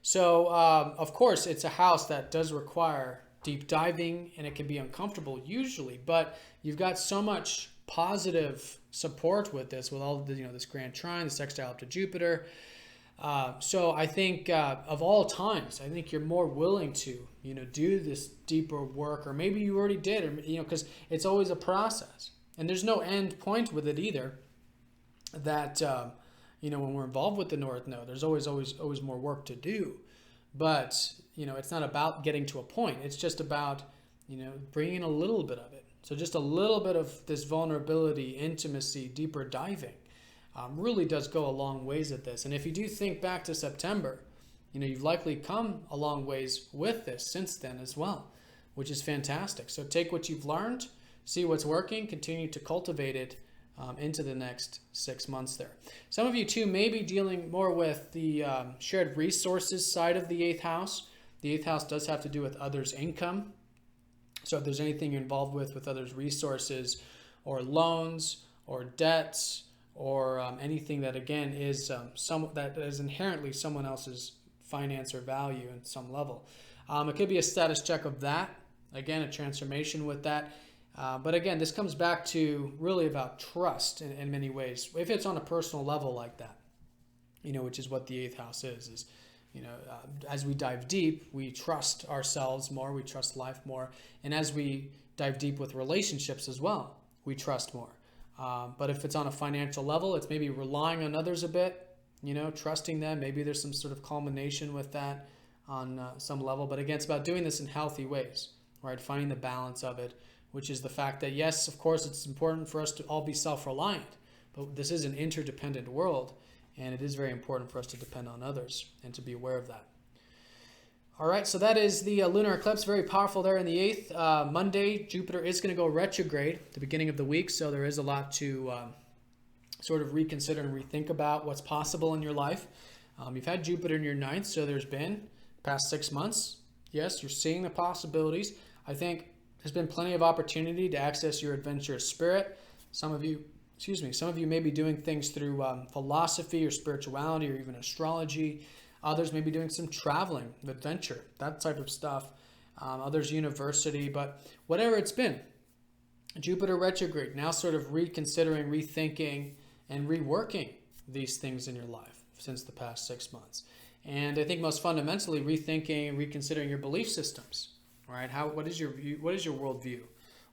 So, of course, it's a house that does require deep diving, and it can be uncomfortable usually, but you've got so much positive support with this, with all of the, this grand trine, the sextile up to Jupiter. So I think of all times, I think you're more willing to, do this deeper work, or maybe you already did, or, because it's always a process, and there's no end point with it either. That when we're involved with the North Node, there's always more work to do, but it's not about getting to a point. It's just about bringing a little bit of it. So just a little bit of this vulnerability, intimacy, deeper diving really does go a long ways at this. And if you do think back to September, you've likely come a long ways with this since then as well, which is fantastic. So take what you've learned, see what's working, continue to cultivate it into the next 6 months there. Some of you too may be dealing more with the shared resources side of the 8th house. The 8th house does have to do with others' income. So if there's anything you're involved with others' resources, or loans, or debts, or anything that again is that is inherently someone else's finance or value at some level, It could be a status check of that. Again, a transformation with that. But again, this comes back to really about trust in many ways. If it's on a personal level like that, which is what the 8th house is as we dive deep, we trust ourselves more, we trust life more. And as we dive deep with relationships as well, we trust more. But if it's on a financial level, it's maybe relying on others a bit, trusting them. Maybe there's some sort of culmination with that on some level. But again, it's about doing this in healthy ways, right? Finding the balance of it, which is the fact that, yes, of course, it's important for us to all be self-reliant, but this is an interdependent world, and it is very important for us to depend on others and to be aware of that. All right, so that is the lunar eclipse, very powerful there in the 8th. Monday, Jupiter is going to go retrograde at the beginning of the week, so there is a lot to sort of reconsider and rethink about what's possible in your life. You've had Jupiter in your 9th, so there's been past 6 months. Yes, you're seeing the possibilities. I think there's been plenty of opportunity to access your adventurous spirit. Some of you may be doing things through philosophy or spirituality or even astrology. Others may be doing some traveling, adventure, that type of stuff. Others university, but whatever it's been, Jupiter retrograde, now sort of reconsidering, rethinking, and reworking these things in your life since the past 6 months. And I think most fundamentally, rethinking and reconsidering your belief systems, right? What is your view? What is your worldview?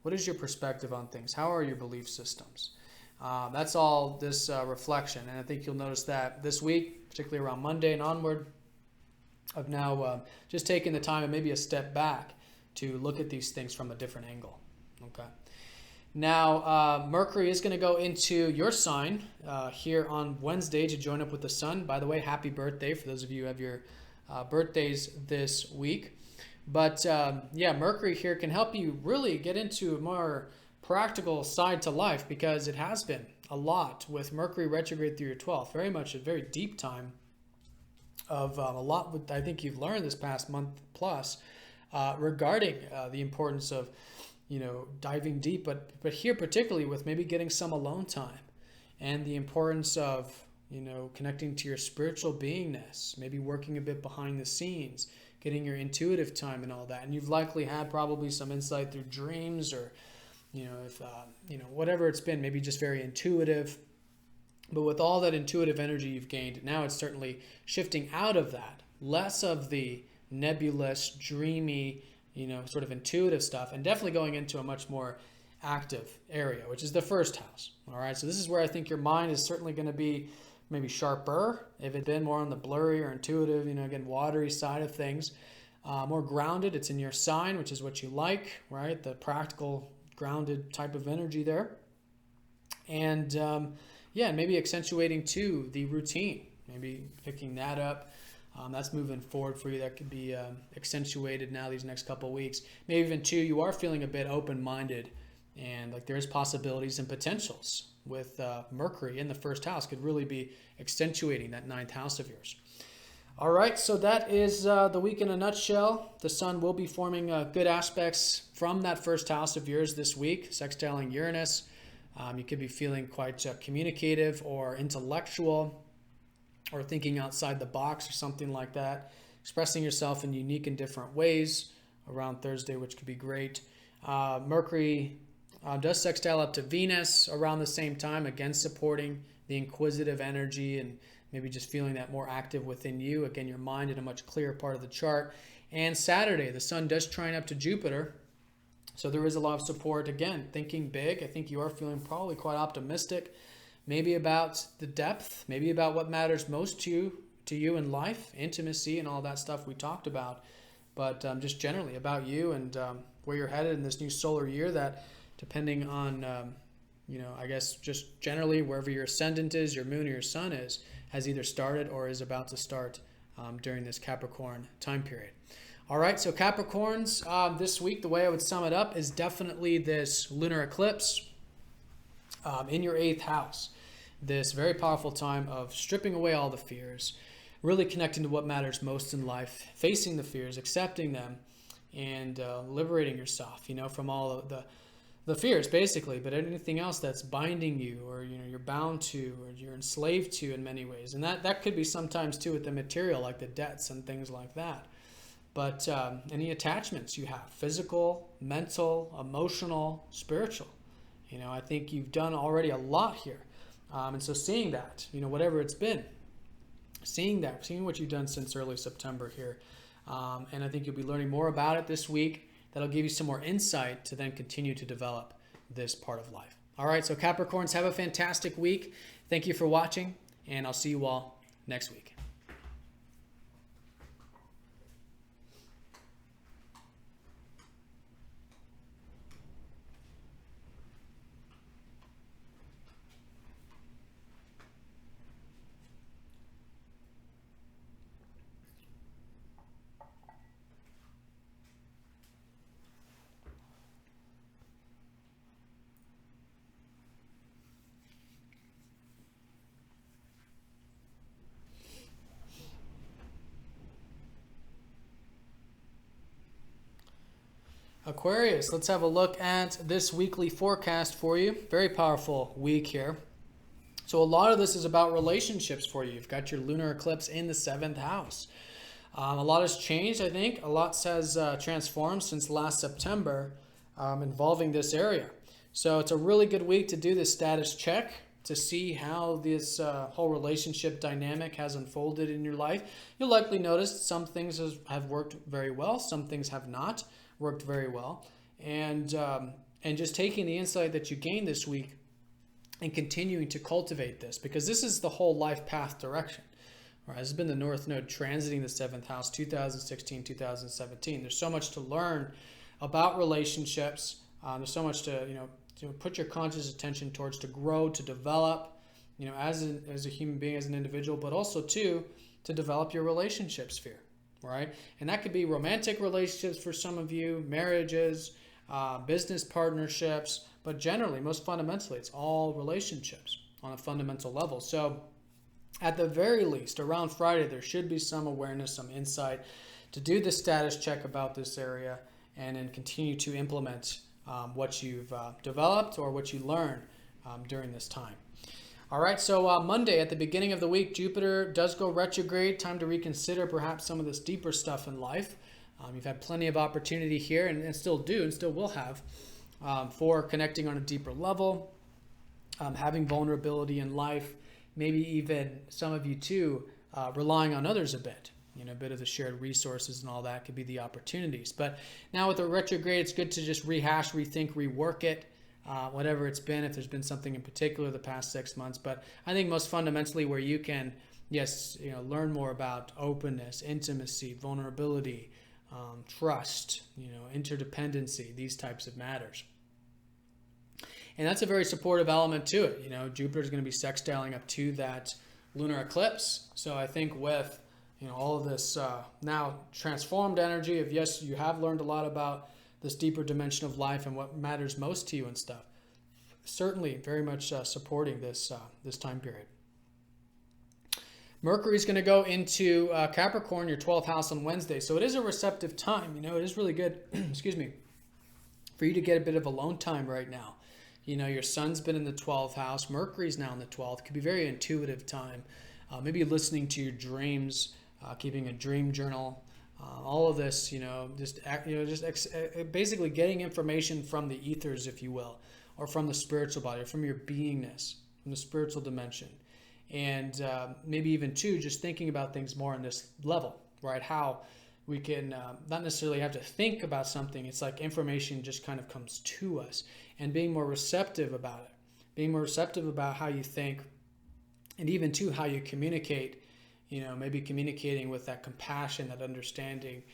What is your perspective on things? How are your belief systems? That's all this reflection. And I think you'll notice that this week, particularly around Monday and onward, I've now just taken the time and maybe a step back to look at these things from a different angle. Okay. Now, Mercury is going to go into your sign here on Wednesday to join up with the sun. By the way, happy birthday for those of you who have your birthdays this week. But Mercury here can help you really get into a more practical side to life, because it has been a lot with Mercury retrograde through your 12th. Very much a very deep time of a lot I think you've learned this past month plus regarding the importance of diving deep, but here particularly with maybe getting some alone time and the importance of connecting to your spiritual beingness, maybe working a bit behind the scenes, getting your intuitive time and all that. And you've likely had probably some insight through dreams or if whatever it's been, maybe just very intuitive. But with all that intuitive energy you've gained, now it's certainly shifting out of that, less of the nebulous, dreamy, sort of intuitive stuff, and definitely going into a much more active area, which is the 1st house. All right, so this is where I think your mind is certainly going to be maybe sharper, if it's been more on the blurry or intuitive, again, watery side of things, more grounded. It's in your sign, which is what you like, right? The practical, grounded type of energy there. And maybe accentuating too the routine, maybe picking that up. That's moving forward for you. That could be accentuated now these next couple of weeks. Maybe even too, you are feeling a bit open-minded, and like there's possibilities and potentials with Mercury in the 1st house could really be accentuating that 9th house of yours. All right, so that is the week in a nutshell. The sun will be forming good aspects from that 1st house of yours this week, sextiling Uranus. You could be feeling quite communicative or intellectual, or thinking outside the box or something like that, expressing yourself in unique and different ways around Thursday, which could be great. Mercury does sextile up to Venus around the same time, again supporting the inquisitive energy and maybe just feeling that more active within you. Again, your mind in a much clearer part of the chart. And Saturday, the sun does trine up to Jupiter, so there is a lot of support. Again, thinking big. I think you are feeling probably quite optimistic, maybe about the depth, maybe about what matters most to you in life, intimacy and all that stuff we talked about, but just generally about you and where you're headed in this new solar year that, depending on, I guess just generally wherever your ascendant is, your moon or your sun is, has either started or is about to start during this Capricorn time period. All right, so Capricorns, this week, the way I would sum it up is definitely this lunar eclipse in your 8th house. This very powerful time of stripping away all the fears, really connecting to what matters most in life, facing the fears, accepting them, and liberating yourself, from all of the fears, basically, but anything else that's binding you or, you're bound to or you're enslaved to in many ways. And that could be sometimes, too, with the material, like the debts and things like that. but any attachments you have, physical, mental, emotional, spiritual. I think you've done already a lot here. And so seeing that, whatever it's been, seeing what you've done since early September here. And I think you'll be learning more about it this week. That'll give you some more insight to then continue to develop this part of life. All right, so Capricorns, have a fantastic week. Thank you for watching, and I'll see you all next week. Aquarius, let's have a look at this weekly forecast for you. Very powerful week here. So a lot of this is about relationships for you. You've got your lunar eclipse in the 7th house. A lot has changed, I think. A lot has transformed since last September involving this area. So it's a really good week to do this status check to see how this whole relationship dynamic has unfolded in your life. You'll likely notice some things have worked very well, some things have not worked very well, and just taking the insight that you gained this week and continuing to cultivate this, because this is the whole life path direction. Right, this has been the North Node transiting the 7th house, 2016, 2017. There's so much to learn about relationships. There's so much to put your conscious attention towards, to grow, to develop, as a human being, as an individual, but also to develop your relationship sphere. Right? And that could be romantic relationships for some of you, marriages, business partnerships, but generally, most fundamentally, it's all relationships on a fundamental level. So at the very least, around Friday, there should be some awareness, some insight to do the status check about this area and then continue to implement what you've developed or what you learn during this time. All right, so Monday at the beginning of the week, Jupiter does go retrograde. Time to reconsider perhaps some of this deeper stuff in life. You've had plenty of opportunity here and still do and still will have for connecting on a deeper level, having vulnerability in life, maybe even some of you too relying on others a bit. A bit of the shared resources and all that could be the opportunities. But now with the retrograde, it's good to just rehash, rethink, rework it. Whatever it's been, if there's been something in particular the past 6 months. But I think most fundamentally where you can, learn more about openness, intimacy, vulnerability, trust, interdependency, these types of matters. And that's a very supportive element to it. Jupiter is going to be sextiling up to that lunar eclipse. So I think with, all of this now transformed energy of, yes, you have learned a lot about this deeper dimension of life and what matters most to you and stuff. Certainly very much supporting this time period. Mercury is going to go into Capricorn, your 12th house on Wednesday. So it is a receptive time. It is really good, excuse me, for you to get a bit of alone time right now. Your sun's been in the 12th house. Mercury's now in the 12th. Could be very intuitive time. Maybe listening to your dreams, keeping a dream journal. All of this, basically getting information from the ethers, if you will, or from the spiritual body, or from your beingness, from the spiritual dimension. And maybe even too, just thinking about things more on this level, right? How we can not necessarily have to think about something. It's like information just kind of comes to us, and being more receptive about it, being more receptive about how you think, and even too how you communicate. Maybe communicating with that compassion, that understanding,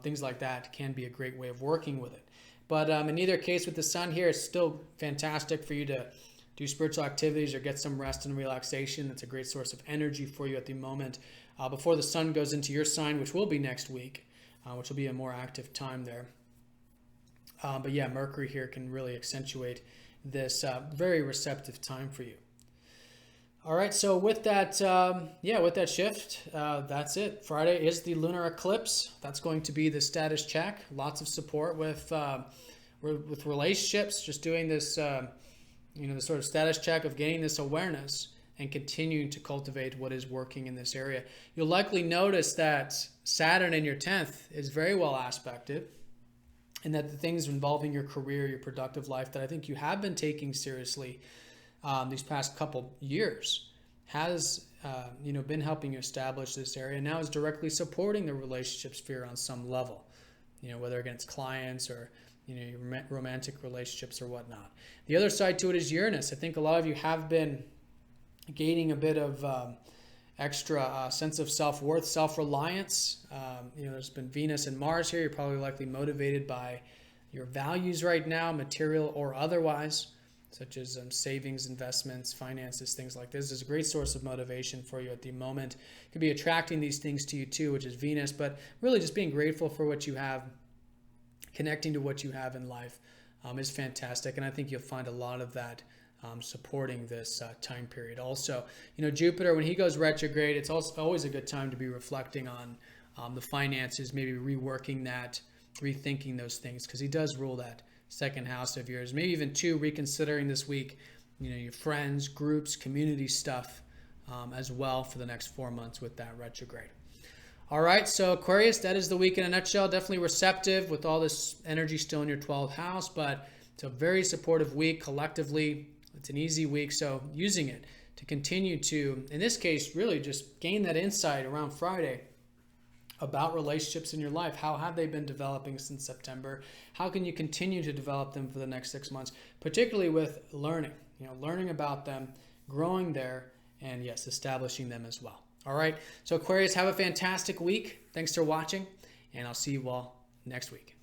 things like that can be a great way of working with it. But in either case, with the sun here, it's still fantastic for you to do spiritual activities or get some rest and relaxation. It's a great source of energy for you at the moment before the sun goes into your sign, which will be next week, which will be a more active time there. But yeah, Mercury here can really accentuate this very receptive time for you. All right, so with that, with that shift, that's it. Friday is the lunar eclipse. That's going to be the status check. Lots of support with relationships. Just doing this, the sort of status check of gaining this awareness and continuing to cultivate what is working in this area. You'll likely notice that Saturn in your 10th is very well aspected, and that the things involving your career, your productive life that I think you have been taking seriously these past couple years has been helping you establish this area, and now is directly supporting the relationship sphere on some level, whether against clients or your romantic relationships or whatnot. The other side to it is Uranus. I think a lot of you have been gaining a bit of extra sense of self-worth, self-reliance. There's been Venus and Mars here. You're probably likely motivated by your values right now, material or otherwise, such as savings, investments, finances, things like this. Is a great source of motivation for you at the moment. It could be attracting these things to you too, which is Venus, but really just being grateful for what you have, connecting to what you have in life is fantastic. And I think you'll find a lot of that supporting this time period. Also, Jupiter, when he goes retrograde, it's also always a good time to be reflecting on the finances, maybe reworking that, rethinking those things, because he does rule that second house of yours. Maybe even reconsidering this week, your friends, groups, community stuff as well for the next 4 months with that retrograde. All right, so Aquarius, that is the week in a nutshell. Definitely receptive with all this energy still in your 12th house, but it's a very supportive week collectively. It's an easy week, so using it to continue to, in this case, really just gain that insight around Friday about relationships in your life. How have they been developing since September? How can you continue to develop them for the next 6 months, particularly with learning, learning about them, growing there, and yes, establishing them as well. All right, so Aquarius, have a fantastic week. Thanks for watching, and I'll see you all next week.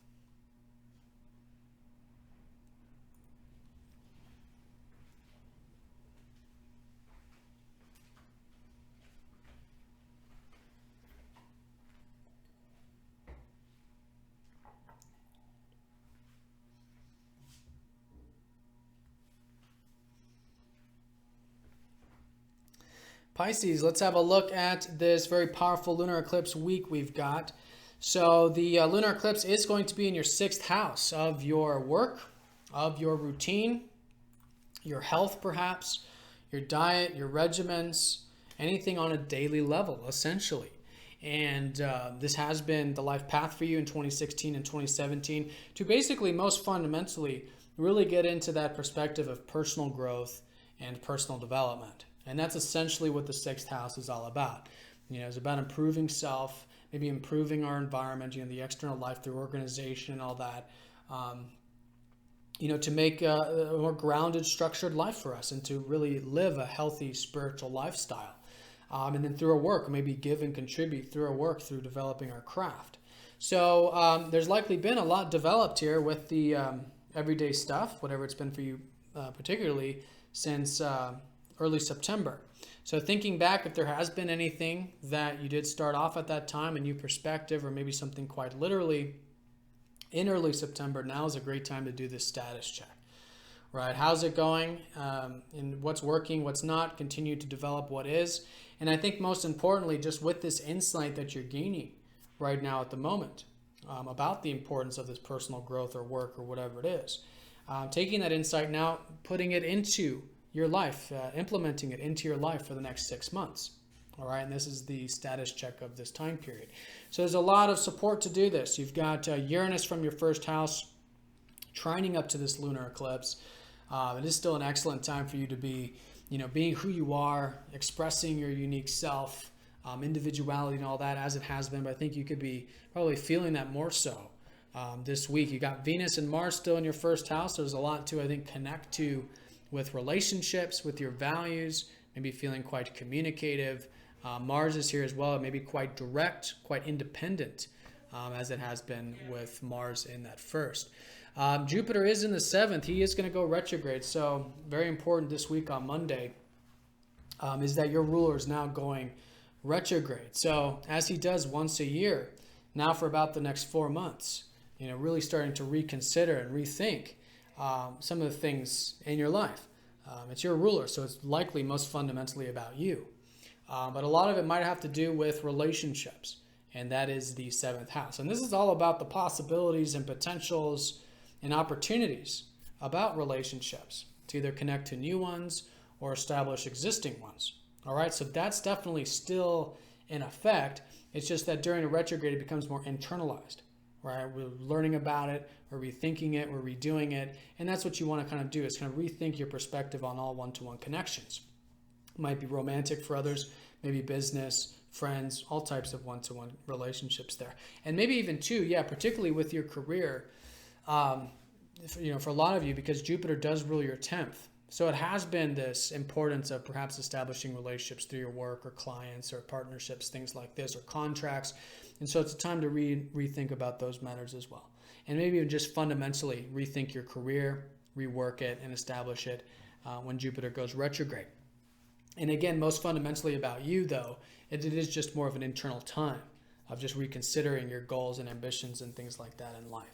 Pisces, let's have a look at this very powerful lunar eclipse week we've got. So the lunar eclipse is going to be in your 6th house of your work, of your routine, your health perhaps, your diet, your regimens, anything on a daily level essentially. And this has been the life path for you in 2016 and 2017 to basically most fundamentally really get into that perspective of personal growth and personal development. And that's essentially what the 6th house is all about. It's about improving self, maybe improving our environment, the external life through organization and all that, to make a more grounded, structured life for us and to really live a healthy spiritual lifestyle. And then through our work, maybe give and contribute through our work, through developing our craft. So there's likely been a lot developed here with the everyday stuff, whatever it's been for you particularly since early September. So thinking back, if there has been anything that you did start off at that time, a new perspective, or maybe something quite literally in early September, now is a great time to do this status check, right? How's it going? And what's working, what's not, continue to develop what is. And I think most importantly, just with this insight that you're gaining right now at the moment about the importance of this personal growth or work or whatever it is, taking that insight now, putting it into your life, implementing it into your life for the next 6 months. All right, and this is the status check of this time period. So there's a lot of support to do this. You've got Uranus from your 1st house trining up to this lunar eclipse. It is still an excellent time for you to be, being who you are, expressing your unique self, individuality and all that as it has been. But I think you could be probably feeling that more so this week. You got Venus and Mars still in your 1st house. There's a lot to, I think, connect to with relationships, with your values, maybe feeling quite communicative. Mars is here as well, maybe quite direct, quite independent, as it has been with Mars in that 1st. Jupiter is in the 7th. He is going to go retrograde. So very important this week on Monday is that your ruler is now going retrograde. So as he does once a year, now for about the next 4 months, really starting to reconsider and rethink some of the things in your life. It's your ruler, so it's likely most fundamentally about you. But a lot of it might have to do with relationships, and that is the 7th house. And this is all about the possibilities and potentials and opportunities about relationships to either connect to new ones or establish existing ones. All right, so that's definitely still in effect. It's just that during a retrograde, it becomes more internalized, right? We're learning about it, we're rethinking it, we're redoing it, and that's what you want to kind of do, is kind of rethink your perspective on all one-to-one connections. It might be romantic for others, maybe business, friends, all types of one-to-one relationships there. And maybe even too, yeah, particularly with your career, for a lot of you, because Jupiter does rule your 10th. So it has been this importance of perhaps establishing relationships through your work or clients or partnerships, things like this, or contracts. And so it's a time to rethink about those matters as well. And maybe even just fundamentally rethink your career, rework it, and establish it when Jupiter goes retrograde. And again, most fundamentally about you, though, it is just more of an internal time of just reconsidering your goals and ambitions and things like that in life.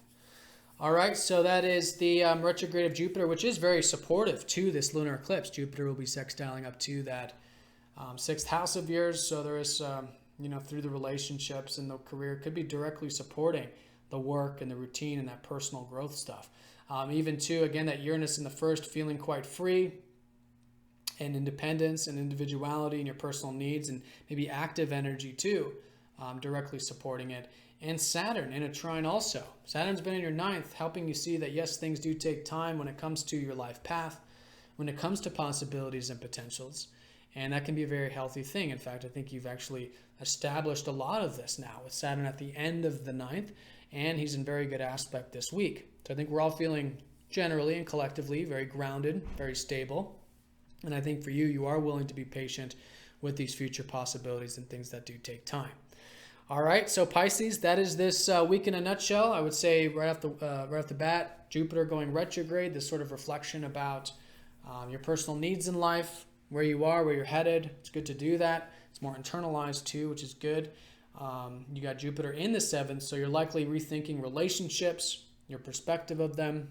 All right, so that is the retrograde of Jupiter, which is very supportive to this lunar eclipse. Jupiter will be sextiling up to that 6th house of yours. So there is, through the relationships and the career, could be directly supporting the work and the routine and that personal growth stuff. Even too, again, that Uranus in the first, feeling quite free and independence and individuality and your personal needs, and maybe active energy too, directly supporting it. And Saturn in a trine also. Saturn's been in your 9th, helping you see that yes, things do take time when it comes to your life path, when it comes to possibilities and potentials. And that can be a very healthy thing. In fact, I think you've actually established a lot of this now with Saturn at the end of the 9th, and he's in very good aspect this week. So I think we're all feeling generally and collectively very grounded, very stable. And I think for you, you are willing to be patient with these future possibilities and things that do take time. All right, so Pisces, that is this week in a nutshell. I would say right off the bat, Jupiter going retrograde, this sort of reflection about your personal needs in life, where you are, where you're headed. It's good to do that. It's more internalized too, which is good. You got Jupiter in the 7th, so you're likely rethinking relationships, your perspective of them,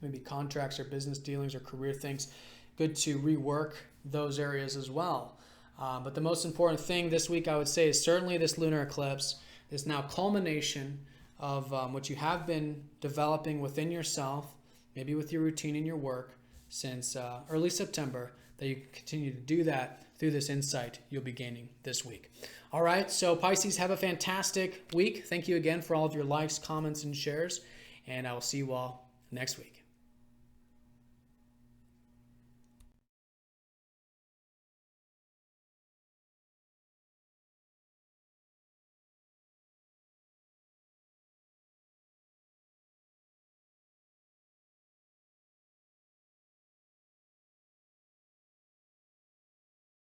maybe contracts or business dealings or career things. Good to rework those areas as well. But the most important thing this week, I would say, is certainly this lunar eclipse, this now culmination of what you have been developing within yourself, maybe with your routine and your work since early September, that you continue to do that through this insight you'll be gaining this week. All right, so Pisces, have a fantastic week. Thank you again for all of your likes, comments, and shares, and I will see you all next week.